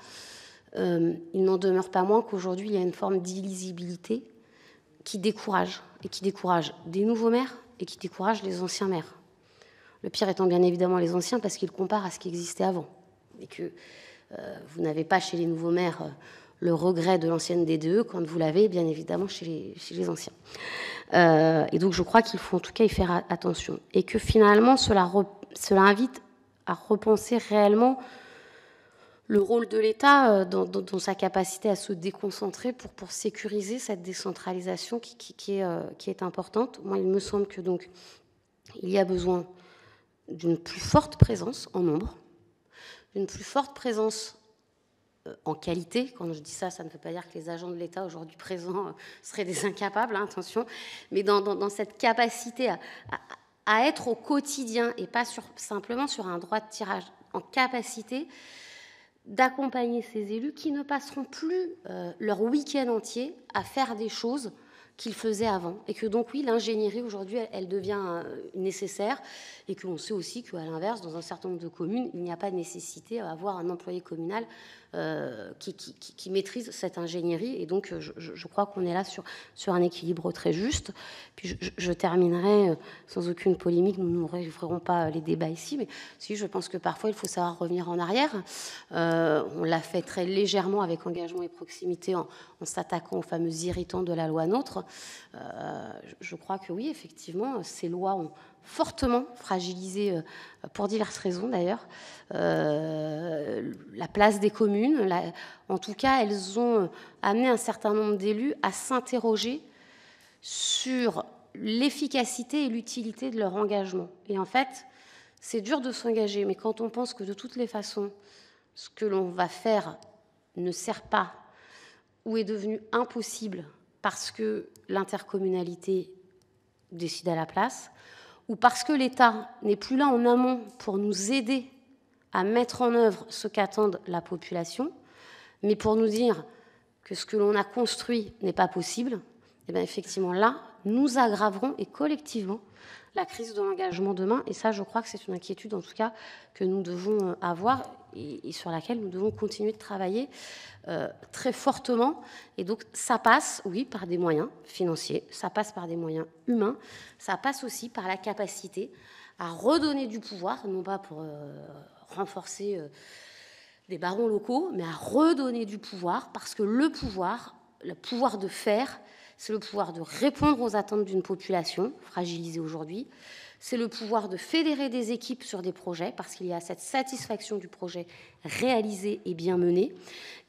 [SPEAKER 9] il n'en demeure pas moins qu'aujourd'hui, il y a une forme d'illisibilité qui décourage, et qui décourage des nouveaux maires et qui décourage les anciens maires. Le pire étant bien évidemment les anciens, parce qu'ils comparent à ce qui existait avant. Et que vous n'avez pas chez les nouveaux maires le regret de l'ancienne DDE quand vous l'avez bien évidemment chez les anciens. Et donc je crois qu'il faut en tout cas y faire attention. Et que finalement cela invite à repenser réellement le rôle de l'État dans sa capacité à se déconcentrer pour sécuriser cette décentralisation qui est importante. Moi, il me semble que donc il y a besoin d'une plus forte présence en nombre, d'une plus forte présence en qualité. Quand je dis ça, ça ne veut pas dire que les agents de l'État aujourd'hui présents seraient des incapables, hein, attention, mais dans cette capacité à être au quotidien et pas simplement sur un droit de tirage, en capacité d'accompagner ces élus qui ne passeront plus leur week-end entier à faire des choses qu'ils faisaient avant. Et que donc, oui, l'ingénierie, aujourd'hui, elle devient nécessaire. Et qu'on sait aussi qu'à l'inverse, dans un certain nombre de communes, il n'y a pas de nécessité à avoir un employé communal qui maîtrise cette ingénierie. Et donc, je crois qu'on est là sur un équilibre très juste. Puis je terminerai sans aucune polémique. Nous n'ouvrirons pas les débats ici. Mais si, je pense que parfois, il faut savoir revenir en arrière. On l'a fait très légèrement avec engagement et proximité en s'attaquant aux fameux irritants de la loi NOTRe. Je crois que oui, effectivement, ces lois ont fortement fragilisé, pour diverses raisons d'ailleurs, la place des communes. En tout cas, elles ont amené un certain nombre d'élus à s'interroger sur l'efficacité et l'utilité de leur engagement. Et en fait, c'est dur de s'engager, mais quand on pense que de toutes les façons, ce que l'on va faire ne sert pas ou est devenu impossible parce que l'intercommunalité décide à la place, ou parce que l'État n'est plus là en amont pour nous aider à mettre en œuvre ce qu'attendent la population, mais pour nous dire que ce que l'on a construit n'est pas possible, et bien effectivement là, nous aggraverons et collectivement la crise de l'engagement demain. Et ça, je crois que c'est une inquiétude en tout cas que nous devons avoir et sur laquelle nous devons continuer de travailler très fortement. Et donc ça passe, oui, par des moyens financiers, ça passe par des moyens humains, ça passe aussi par la capacité à redonner du pouvoir, non pas pour renforcer des barons locaux, mais à redonner du pouvoir, parce que le pouvoir de faire, c'est le pouvoir de répondre aux attentes d'une population fragilisée aujourd'hui. C'est le pouvoir de fédérer des équipes sur des projets, parce qu'il y a cette satisfaction du projet réalisé et bien mené.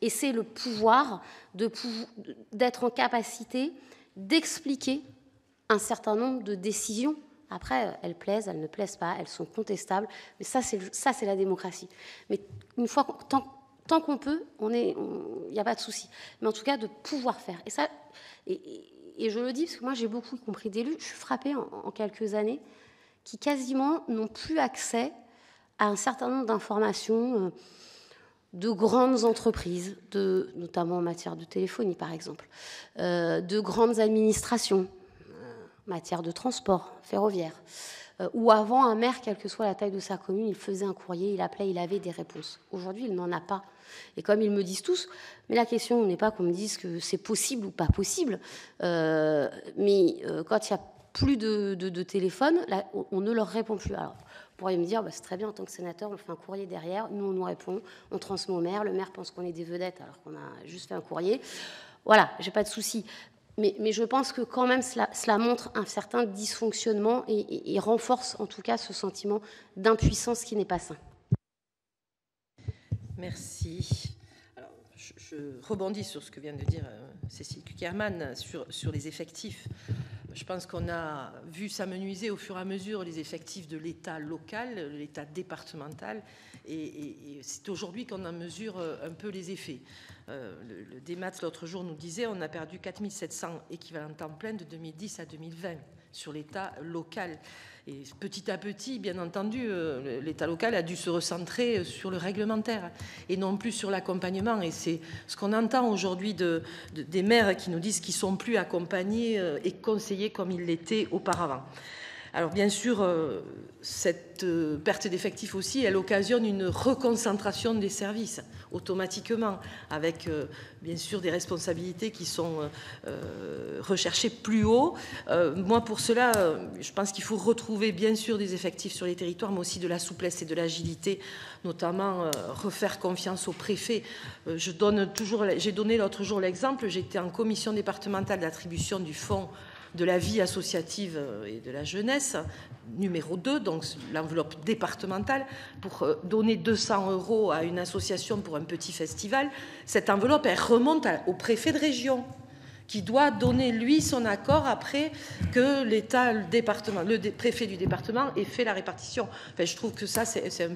[SPEAKER 9] Et c'est le pouvoir d'être en capacité d'expliquer un certain nombre de décisions. Après, elles plaisent, elles ne plaisent pas, elles sont contestables. Mais ça, c'est la démocratie. Mais une fois, tant qu'on peut, il n'y a pas de souci. Mais en tout cas, de pouvoir faire. Et ça... Et je le dis parce que moi j'ai beaucoup compris d'élus, je suis frappée en quelques années, qui quasiment n'ont plus accès à un certain nombre d'informations de grandes entreprises, notamment en matière de téléphonie par exemple, de grandes administrations, en matière de transport ferroviaire, où avant un maire, quelle que soit la taille de sa commune, il faisait un courrier, il appelait, il avait des réponses. Aujourd'hui, il n'en a pas. Et comme ils me disent tous, mais la question n'est pas qu'on me dise que c'est possible ou pas possible, mais quand il n'y a plus de téléphone, là, on ne leur répond plus. Alors, vous pourriez me dire, c'est très bien, en tant que sénateur, on fait un courrier derrière, nous on nous répond, on transmet au maire, le maire pense qu'on est des vedettes alors qu'on a juste fait un courrier. Voilà, j'ai pas de souci. Mais je pense que quand même cela montre un certain dysfonctionnement et renforce en tout cas ce sentiment d'impuissance qui n'est pas sain.
[SPEAKER 1] Merci. Alors, je rebondis sur ce que vient de dire Cécile Cukierman sur les effectifs. Je pense qu'on a vu s'amenuiser au fur et à mesure les effectifs de l'État local, de l'État départemental, et c'est aujourd'hui qu'on en mesure un peu les effets. Le DEMAT, l'autre jour, nous disait on a perdu 4700 équivalents temps plein de 2010 à 2020 sur l'État local. Et petit à petit, bien entendu, l'État local a dû se recentrer sur le réglementaire et non plus sur l'accompagnement. Et c'est ce qu'on entend aujourd'hui des maires qui nous disent qu'ils ne sont plus accompagnés et conseillés comme ils l'étaient auparavant. Alors bien sûr, cette perte d'effectifs aussi, elle occasionne une reconcentration des services automatiquement, avec bien sûr des responsabilités qui sont recherchées plus haut. Moi, pour cela, je pense qu'il faut retrouver bien sûr des effectifs sur les territoires, mais aussi de la souplesse et de l'agilité, notamment refaire confiance aux préfets. J'ai donné l'autre jour l'exemple, j'étais en commission départementale d'attribution du fonds de la vie associative et de la jeunesse, numéro 2, donc l'enveloppe départementale, pour donner 200 € à une association pour un petit festival. Cette enveloppe, elle remonte au préfet de région, qui doit donner, lui, son accord après que l'État, le préfet du département ait fait la répartition. Enfin, je trouve que ça, c'est un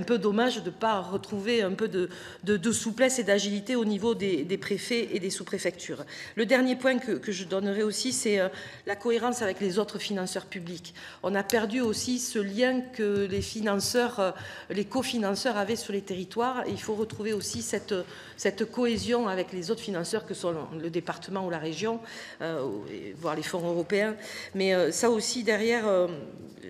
[SPEAKER 1] peu dommage de ne pas retrouver un peu de souplesse et d'agilité au niveau des préfets et des sous-préfectures. Le dernier point que je donnerai aussi, c'est la cohérence avec les autres financeurs publics. On a perdu aussi ce lien que les financeurs, les cofinanceurs avaient sur les territoires. Et il faut retrouver aussi cette cohésion avec les autres financeurs que sont le département ou la région, voire les fonds européens. Mais ça aussi, derrière,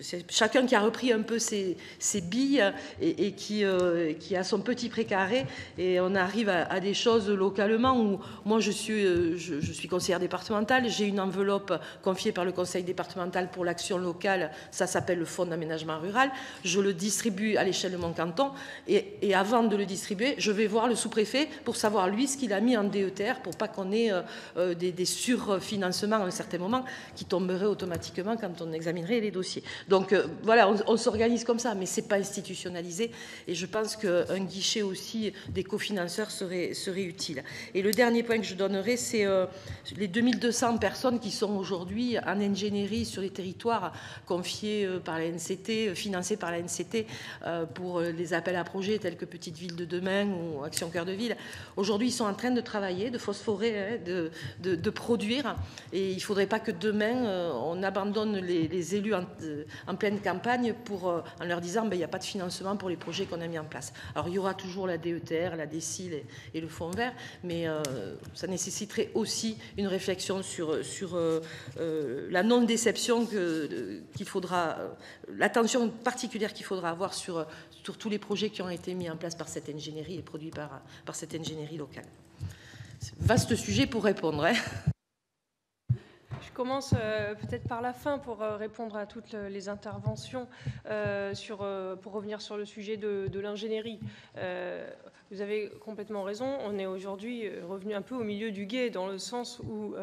[SPEAKER 1] c'est chacun qui a repris un peu ses billes et qui a son petit précaré. Et on arrive à des choses localement où moi, je suis conseillère départementale. J'ai une enveloppe confiée par le conseil départemental pour l'action locale. Ça s'appelle le fonds d'aménagement rural. Je le distribue à l'échelle de mon canton. Et avant de le distribuer, je vais voir le sous-préfet pour savoir, lui, ce qu'il a mis en DETR pour pas qu'on ait des surfinancements à un certain moment qui tomberaient automatiquement quand on examinerait les dossiers. Donc voilà, on s'organise comme ça, mais ce n'est pas institutionnalisé. Et je pense qu'un guichet aussi des cofinanceurs serait utile. Et le dernier point que je donnerai, c'est les 2200 personnes qui sont aujourd'hui en ingénierie sur les territoires confiées par la NCT, financées par la NCT pour les appels à projets tels que Petite Ville de demain ou Action Cœur de Ville. Aujourd'hui, ils sont en train de travailler, de phosphorer, de produire. Et il ne faudrait pas que demain, on abandonne les élus en pleine campagne en leur disant il n'y a pas de financement pour les projets qu'on a mis en place. Alors, il y aura toujours la DETR, la DECIL et le fonds vert, mais ça nécessiterait aussi une réflexion sur la non-déception qu'il faudra, l'attention particulière qu'il faudra avoir sur tous les projets qui ont été mis en place par cette ingénierie et produits par cette ingénierie locale. Vaste sujet pour répondre.
[SPEAKER 3] Je commence peut-être par la fin pour répondre à toutes les interventions, pour revenir sur le sujet de l'ingénierie. Vous avez complètement raison, on est aujourd'hui revenu un peu au milieu du gué dans le sens où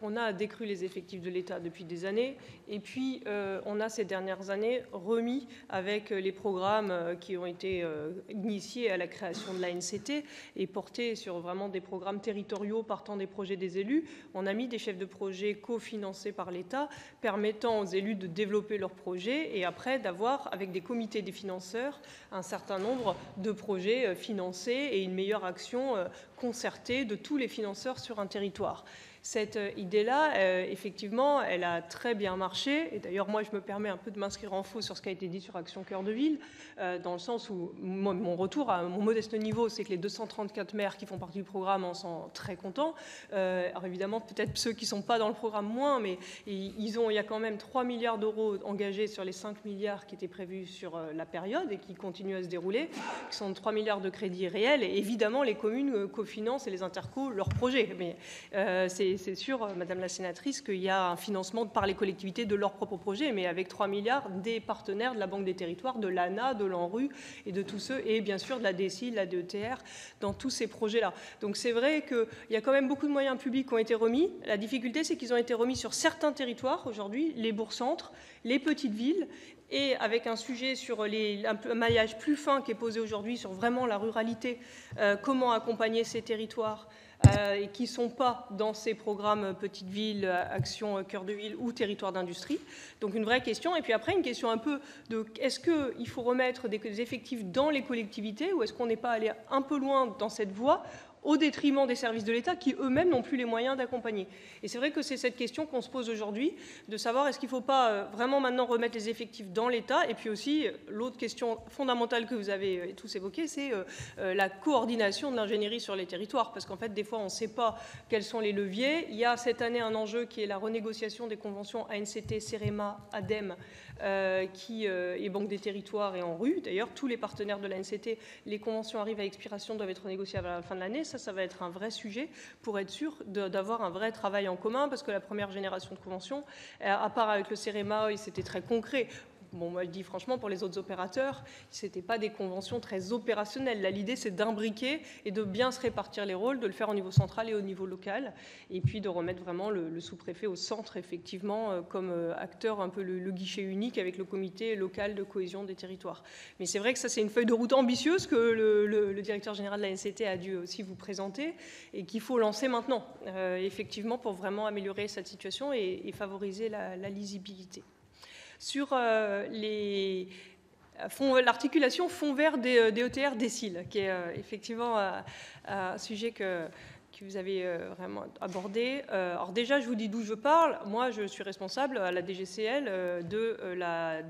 [SPEAKER 3] on a décru les effectifs de l'État depuis des années et puis on a ces dernières années remis avec les programmes qui ont été initiés à la création de l'ANCT et portés sur vraiment des programmes territoriaux partant des projets des élus. On a mis des chefs de projet cofinancés par l'État permettant aux élus de développer leurs projets et après d'avoir avec des comités des financeurs un certain nombre de projets financés et une meilleure action concertée de tous les financeurs sur un territoire. Cette idée-là, effectivement, elle a très bien marché. Et d'ailleurs, moi, je me permets un peu de m'inscrire en faux sur ce qui a été dit sur Action Cœur de Ville, dans le sens où mon retour à mon modeste niveau, c'est que les 234 maires qui font partie du programme en sont très contents. Alors évidemment, peut-être ceux qui ne sont pas dans le programme moins, mais il y a quand même 3 milliards d'euros engagés sur les 5 milliards qui étaient prévus sur la période et qui continuent à se dérouler, qui sont 3 milliards de crédits réels. Et évidemment, les communes cofinancent et les intercos leurs projets. Mais c'est sûr, Madame la sénatrice, qu'il y a un financement par les collectivités de leurs propres projets, mais avec 3 milliards des partenaires de la Banque des Territoires, de l'ANA, de l'ANRU et de tous ceux, et bien sûr de la DECI, de la DETR, dans tous ces projets-là. Donc c'est vrai qu'il y a quand même beaucoup de moyens publics qui ont été remis. La difficulté, c'est qu'ils ont été remis sur certains territoires aujourd'hui, les bourgs-centres, les petites villes, et avec un sujet sur un maillage plus fin qui est posé aujourd'hui sur vraiment la ruralité, comment accompagner ces territoires et qui ne sont pas dans ces programmes Petite Ville, Action Cœur de Ville ou Territoire d'Industrie. Donc une vraie question. Et puis après, une question un peu de est-ce qu'il faut remettre des effectifs dans les collectivités ou est-ce qu'on n'est pas allé un peu loin dans cette voie au détriment des services de l'État qui eux-mêmes n'ont plus les moyens d'accompagner. Et c'est vrai que c'est cette question qu'on se pose aujourd'hui, de savoir est-ce qu'il ne faut pas vraiment maintenant remettre les effectifs dans l'État. Et puis aussi, l'autre question fondamentale que vous avez tous évoquée, c'est la coordination de l'ingénierie sur les territoires. Parce qu'en fait, des fois, on ne sait pas quels sont les leviers. Il y a cette année un enjeu qui est la renégociation des conventions ANCT, CEREMA, ADEME, qui est Banque des Territoires et ANRU. D'ailleurs, tous les partenaires de l'ANCT, les conventions arrivent à expiration, doivent être renégociées à la fin de l'année. Ça va être un vrai sujet pour être sûr d'avoir un vrai travail en commun, parce que la première génération de conventions, à part avec le CEREMA, c'était très concret. Bon, moi, je dis franchement, pour les autres opérateurs, ce n'était pas des conventions très opérationnelles. Là, l'idée, c'est d'imbriquer et de bien se répartir les rôles, de le faire au niveau central et au niveau local, et puis de remettre vraiment le sous-préfet au centre, effectivement, comme acteur, un peu le guichet unique avec le comité local de cohésion des territoires. Mais c'est vrai que ça, c'est une feuille de route ambitieuse que le directeur général de la NCT a dû aussi vous présenter et qu'il faut lancer maintenant, effectivement, pour vraiment améliorer cette situation et favoriser la lisibilité. Sur l'articulation fonds vert DETR DSIL, qui est effectivement un sujet que vous avez vraiment abordé. Alors déjà, je vous dis d'où je parle. Moi, je suis responsable à la DGCL de la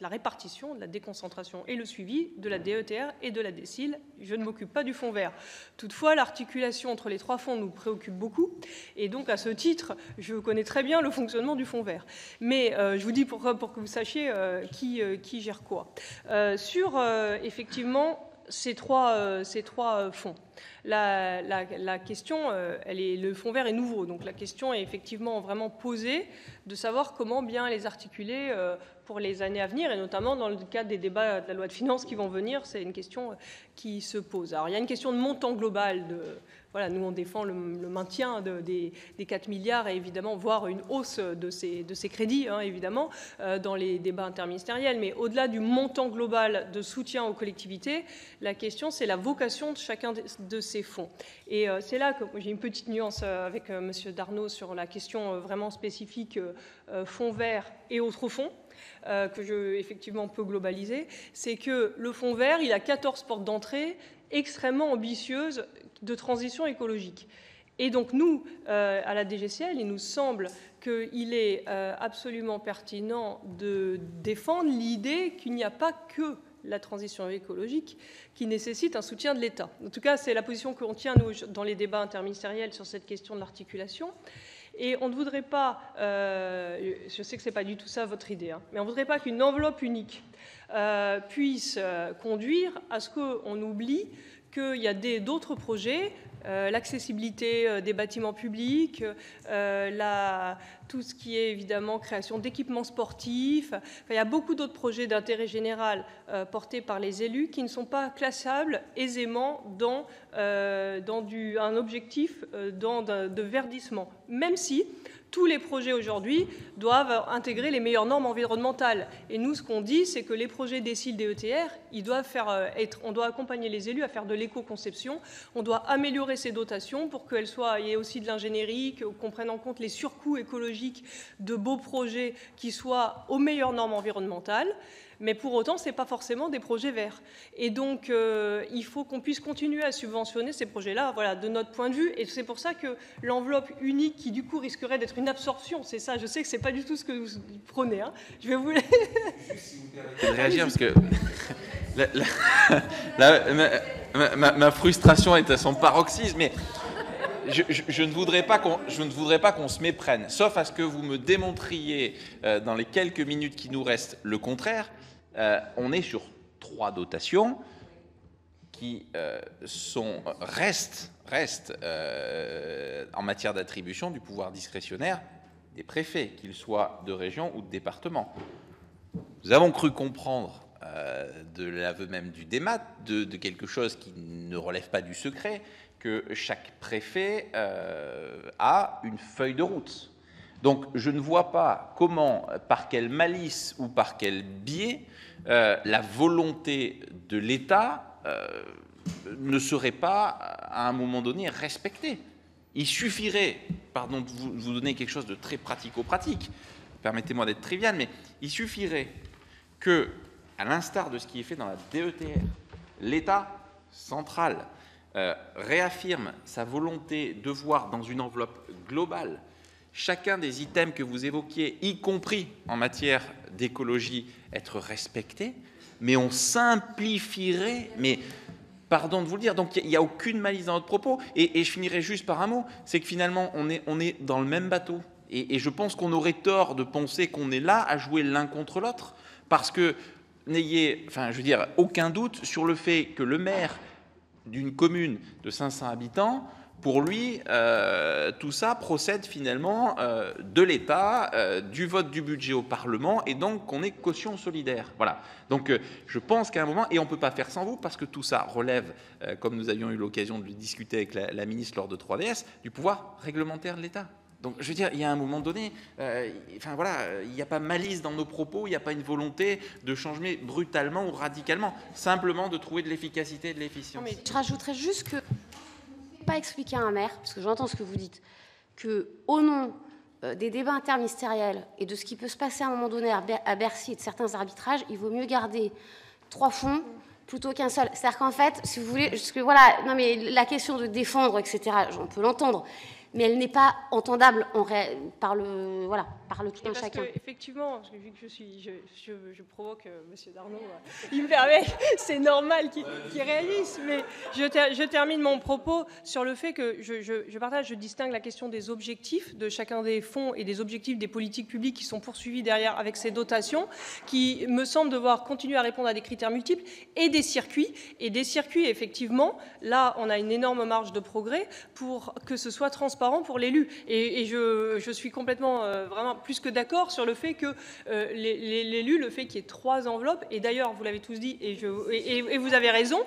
[SPEAKER 3] répartition, de la déconcentration et le suivi de la DETR et de la DSIL. Je ne m'occupe pas du fonds vert. Toutefois, l'articulation entre les trois fonds nous préoccupe beaucoup. Et donc, à ce titre, je connais très bien le fonctionnement du fonds vert. Mais je vous dis pour que vous sachiez qui gère quoi. Sur, effectivement, ces trois fonds. La question, le fonds vert est nouveau, donc la question est effectivement vraiment posée de savoir comment bien les articuler pour les années à venir, et notamment dans le cadre des débats de la loi de finances qui vont venir, c'est une question qui se pose. Alors il y a une question de montant global, voilà, nous on défend le maintien des 4 milliards et évidemment voire une hausse de ces crédits, hein, évidemment, dans les débats interministériels, mais au-delà du montant global de soutien aux collectivités, la question c'est la vocation de chacun de ces fonds. Et c'est là que j'ai une petite nuance avec M. Darnaud sur la question vraiment spécifique fonds vert et autres fonds, que je, effectivement, peux globaliser, c'est que le fonds vert, il a 14 portes d'entrée extrêmement ambitieuses de transition écologique. Et donc, nous, à la DGCL, il nous semble qu'il est absolument pertinent de défendre l'idée qu'il n'y a pas que la transition écologique qui nécessite un soutien de l'État. En tout cas, c'est la position qu'on tient, nous, dans les débats interministériels sur cette question de l'articulation. Et on ne voudrait pas, je sais que ce n'est pas du tout ça votre idée, hein, mais on ne voudrait pas qu'une enveloppe unique puisse conduire à ce qu'on oublie qu'il y a d'autres projets, l'accessibilité des bâtiments publics, tout ce qui est évidemment création d'équipements sportifs. Enfin, il y a beaucoup d'autres projets d'intérêt général portés par les élus qui ne sont pas classables aisément dans un objectif de verdissement, même si tous les projets aujourd'hui doivent intégrer les meilleures normes environnementales. Et nous, ce qu'on dit, c'est que les projets DSIL, DETR, on doit accompagner les élus à faire de l'éco-conception, on doit améliorer ces dotations pour qu'il y ait aussi de l'ingénierie, qu'on prenne en compte les surcoûts écologiques de beaux projets qui soient aux meilleures normes environnementales. Mais pour autant, ce n'est pas forcément des projets verts. Et donc, il faut qu'on puisse continuer à subventionner ces projets-là, voilà, de notre point de vue. Et c'est pour ça que l'enveloppe unique, qui du coup risquerait d'être une absorption, c'est ça, je sais que ce n'est pas du tout ce que vous prenez. Hein. Je vais vous...
[SPEAKER 2] Je vais réagir parce que ma frustration est à son paroxysme, mais je ne voudrais pas qu'on se méprenne, sauf à ce que vous me démontriez dans les quelques minutes qui nous restent le contraire. On est sur 3 dotations qui restent en matière d'attribution du pouvoir discrétionnaire des préfets, qu'ils soient de région ou de département. Nous avons cru comprendre de l'aveu même du DEMAT, de quelque chose qui ne relève pas du secret, que chaque préfet a une feuille de route. Donc je ne vois pas comment, par quelle malice ou par quel biais, la volonté de l'État ne seraient pas, à un moment donné, respectés. Il suffirait, pardon de vous donner quelque chose de très pratico-pratique, permettez-moi d'être trivial, mais il suffirait que, à l'instar de ce qui est fait dans la DETR, l'État central réaffirme sa volonté de voir dans une enveloppe globale chacun des items que vous évoquiez, y compris en matière d'écologie, être respectés, mais on simplifierait, mais pardon de vous le dire, donc il n'y a aucune malice dans notre propos, et je finirai juste par un mot, c'est que finalement on est dans le même bateau, et je pense qu'on aurait tort de penser qu'on est là à jouer l'un contre l'autre, parce que n'ayez, enfin je veux dire, aucun doute sur le fait que le maire d'une commune de 500 habitants, pour lui, tout ça procède finalement de l'État, du vote du budget au Parlement, et donc qu'on est caution solidaire. Voilà. Donc je pense qu'à un moment, et on ne peut pas faire sans vous, parce que tout ça relève, comme nous avions eu l'occasion de le discuter avec la ministre lors de 3DS, du pouvoir réglementaire de l'État. Donc, je veux dire, il y a un moment donné, enfin voilà, il n'y a pas malice dans nos propos, il n'y a pas une volonté de changer brutalement ou radicalement, simplement de trouver de l'efficacité et de l'efficience.
[SPEAKER 9] Mais je rajouterais juste que pas expliquer à un maire, parce que j'entends ce que vous dites, que au nom des débats interministériels et de ce qui peut se passer à un moment donné à Bercy et de certains arbitrages, il vaut mieux garder 3 fonds plutôt qu'un seul. C'est-à-dire qu'en fait, si vous voulez, voilà, non mais la question de défendre, etc., on peut l'entendre, mais elle n'est pas entendable par le tout un chacun.
[SPEAKER 3] Effectivement, parce que vu que je provoque M. Darnaud, il me permet, c'est normal qu'il réalise, mais je termine mon propos sur le fait que je distingue la question des objectifs de chacun des fonds et des objectifs des politiques publiques qui sont poursuivis derrière avec ces dotations, qui me semblent devoir continuer à répondre à des critères multiples, et des circuits, effectivement, là, on a une énorme marge de progrès pour que ce soit transparent pour l'élu. Et je suis complètement, vraiment, plus que d'accord sur le fait que l'élu, le fait qu'il y ait 3 enveloppes, et d'ailleurs, vous l'avez tous dit, et vous avez raison,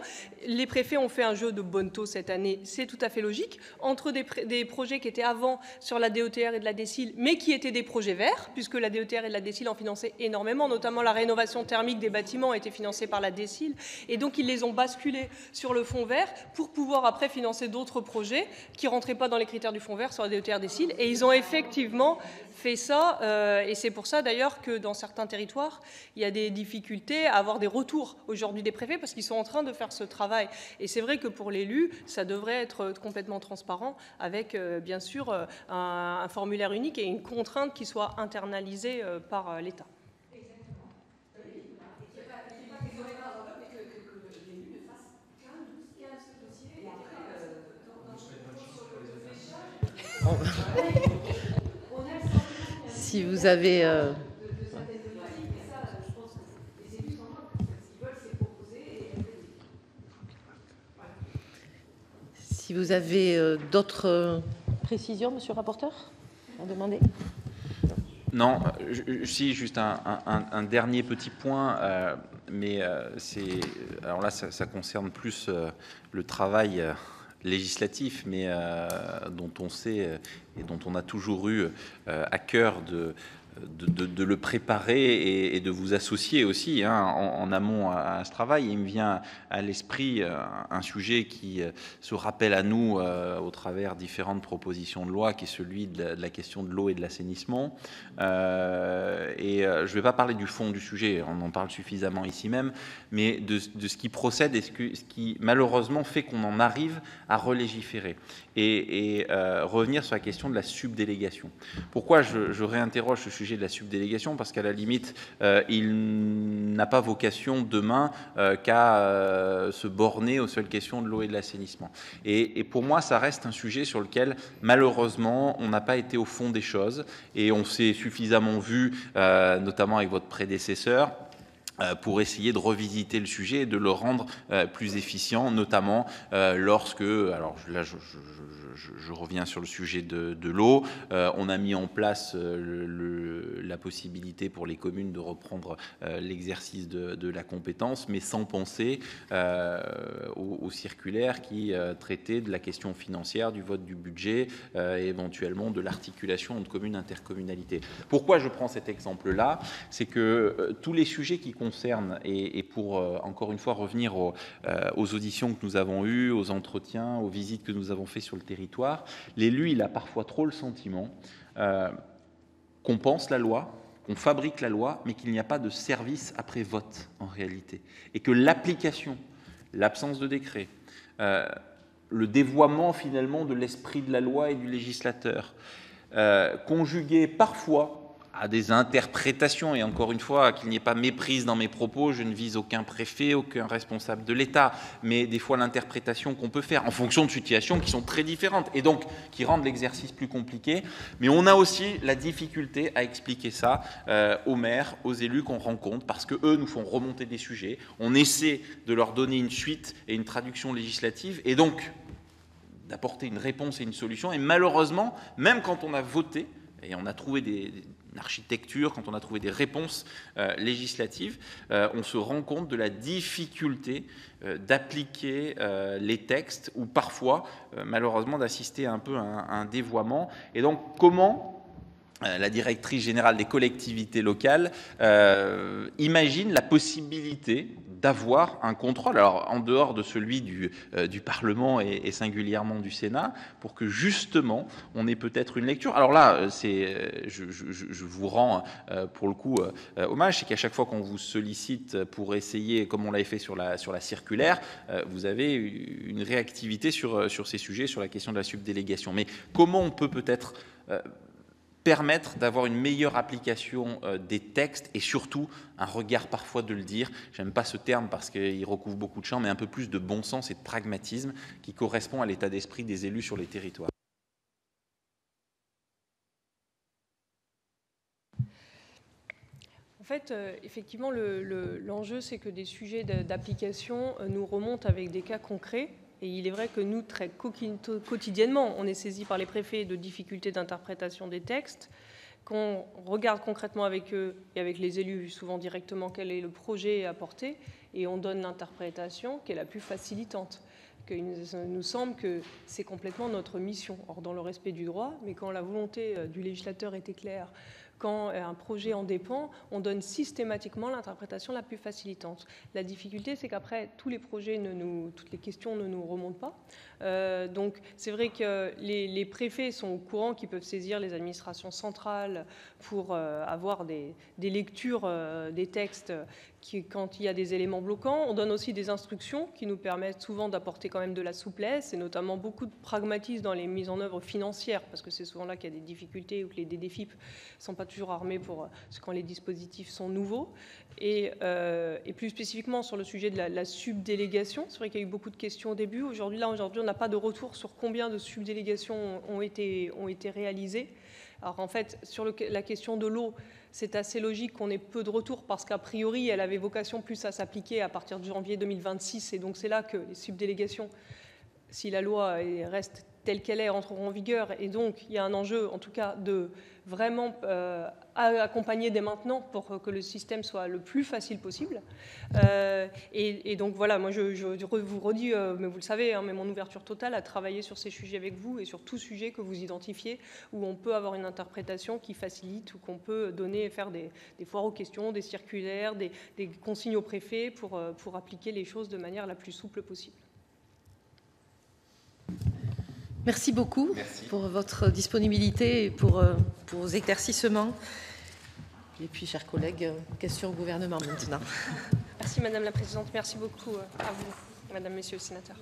[SPEAKER 3] les préfets ont fait un jeu de bonneteau cette année, c'est tout à fait logique, entre des projets qui étaient avant sur la DETR et de la DSIL, mais qui étaient des projets verts, puisque la DETR et la DSIL en finançaient énormément, notamment la rénovation thermique des bâtiments a été financée par la DSIL, et donc ils les ont basculés sur le fonds vert pour pouvoir après financer d'autres projets qui ne rentraient pas dans les critères du fonds vert sur la DETR DSIL, et ils ont effectivement fait ça, et c'est pour ça d'ailleurs que dans certains territoires, il y a des difficultés à avoir des retours aujourd'hui des préfets parce qu'ils sont en train de faire ce travail. Et c'est vrai que pour l'élu, ça devrait être complètement transparent avec bien sûr un formulaire unique et une contrainte qui soit internalisée par l'État.
[SPEAKER 8] Si vous avez... Si vous avez d'autres précisions, monsieur le rapporteur, à demander ?
[SPEAKER 2] Non, si, juste un dernier petit point, mais alors là, ça concerne plus le travail législatif, mais dont on sait et dont on a toujours eu à cœur de le préparer et de vous associer aussi en amont à ce travail. Il me vient à l'esprit un sujet qui se rappelle à nous au travers différentes propositions de loi, qui est celui de la question de l'eau et de l'assainissement. Je ne vais pas parler du fond du sujet, on en parle suffisamment ici même, mais de ce qui procède et ce qui malheureusement fait qu'on en arrive à relégiférer et revenir sur la question de la subdélégation. Pourquoi je réinterroge ce sujet de la subdélégation? Parce qu'à la limite, il n'a pas vocation demain qu'à se borner aux seules questions de l'eau et de l'assainissement. Et pour moi, ça reste un sujet sur lequel, malheureusement, on n'a pas été au fond des choses et on s'est suffisamment vu, notamment avec votre prédécesseur, pour essayer de revisiter le sujet et de le rendre plus efficient, notamment lorsque, alors là je reviens sur le sujet de l'eau, on a mis en place la possibilité pour les communes de reprendre l'exercice de la compétence, mais sans penser aux circulaires qui traitaient de la question financière, du vote du budget et éventuellement de l'articulation entre communes et intercommunalités. Pourquoi je prends cet exemple-là? C'est que tous les sujets qui concerne, et pour encore une fois revenir aux auditions que nous avons eues, aux entretiens, aux visites que nous avons faites sur le territoire, l'élu, il a parfois trop le sentiment qu'on pense la loi, qu'on fabrique la loi, mais qu'il n'y a pas de service après vote en réalité. Et que l'application, l'absence de décret, le dévoiement finalement de l'esprit de la loi et du législateur, conjugué parfois à des interprétations, et encore une fois, qu'il n'y ait pas méprise dans mes propos, je ne vise aucun préfet, aucun responsable de l'État, mais des fois l'interprétation qu'on peut faire en fonction de situations qui sont très différentes, et donc qui rendent l'exercice plus compliqué. Mais on a aussi la difficulté à expliquer ça aux maires, aux élus qu'on rencontre, parce qu'eux nous font remonter des sujets, on essaie de leur donner une suite et une traduction législative, et donc d'apporter une réponse et une solution, et malheureusement, même quand on a voté, et on a trouvé une architecture, quand on a trouvé des réponses législatives, on se rend compte de la difficulté d'appliquer les textes, ou parfois, malheureusement, d'assister un peu à un dévoiement. Et donc, comment la directrice générale des collectivités locales imagine la possibilité d'avoir un contrôle, alors en dehors de celui du Parlement et singulièrement du Sénat, pour que justement on ait peut-être une lecture. Alors là, je vous rends pour le coup hommage, c'est qu'à chaque fois qu'on vous sollicite pour essayer, comme on l'avait fait sur la circulaire, vous avez une réactivité sur ces sujets, sur la question de la subdélégation. Mais comment on peut peut-être permettre d'avoir une meilleure application des textes et surtout un regard parfois de le dire, j'aime pas ce terme parce qu'il recouvre beaucoup de champs, mais un peu plus de bon sens et de pragmatisme qui correspond à l'état d'esprit des élus sur les territoires.
[SPEAKER 3] En fait, effectivement, l'enjeu, c'est que des sujets d'application nous remontent avec des cas concrets. Et il est vrai que nous, très quotidiennement, on est saisi par les préfets de difficultés d'interprétation des textes, qu'on regarde concrètement avec eux et avec les élus, souvent directement, quel est le projet à porter, et on donne l'interprétation qui est la plus facilitante. Il nous semble que c'est complètement notre mission, or dans le respect du droit, mais quand la volonté du législateur était claire, quand un projet en dépend, on donne systématiquement l'interprétation la plus facilitante. La difficulté, c'est qu'après, tous les projets, toutes les questions ne nous remontent pas. Donc, c'est vrai que les préfets sont au courant qu'ils peuvent saisir les administrations centrales pour avoir des lectures des textes quand il y a des éléments bloquants. On donne aussi des instructions qui nous permettent souvent d'apporter quand même de la souplesse et notamment beaucoup de pragmatisme dans les mises en œuvre financières, parce que c'est souvent là qu'il y a des difficultés ou que les DDFIP ne sont pas toujours armés pour quand les dispositifs sont nouveaux. Et plus spécifiquement sur le sujet de la subdélégation, c'est vrai qu'il y a eu beaucoup de questions au début. Aujourd'hui, on n'a pas de retour sur combien de subdélégations ont été réalisées. Alors en fait, sur la question de l'eau, c'est assez logique qu'on ait peu de retours parce qu'a priori, elle avait vocation plus à s'appliquer à partir de janvier 2026. Et donc c'est là que les subdélégations, si la loi reste telle qu'elle est, entreront en vigueur. Et donc il y a un enjeu, en tout cas, de vraiment accompagner dès maintenant pour que le système soit le plus facile possible. Et donc voilà, moi je vous redis, mais vous le savez, mais mon ouverture totale à travailler sur ces sujets avec vous et sur tout sujet que vous identifiez où on peut avoir une interprétation qui facilite ou qu'on peut donner, faire des foires aux questions, des circulaires, des consignes au préfet pour appliquer les choses de manière la plus souple possible.
[SPEAKER 8] Merci beaucoup pour votre disponibilité et pour vos éclaircissements. Et puis, chers collègues, question au gouvernement maintenant.
[SPEAKER 3] Merci Madame la Présidente, merci beaucoup à vous, Madame, Messieurs les sénateurs.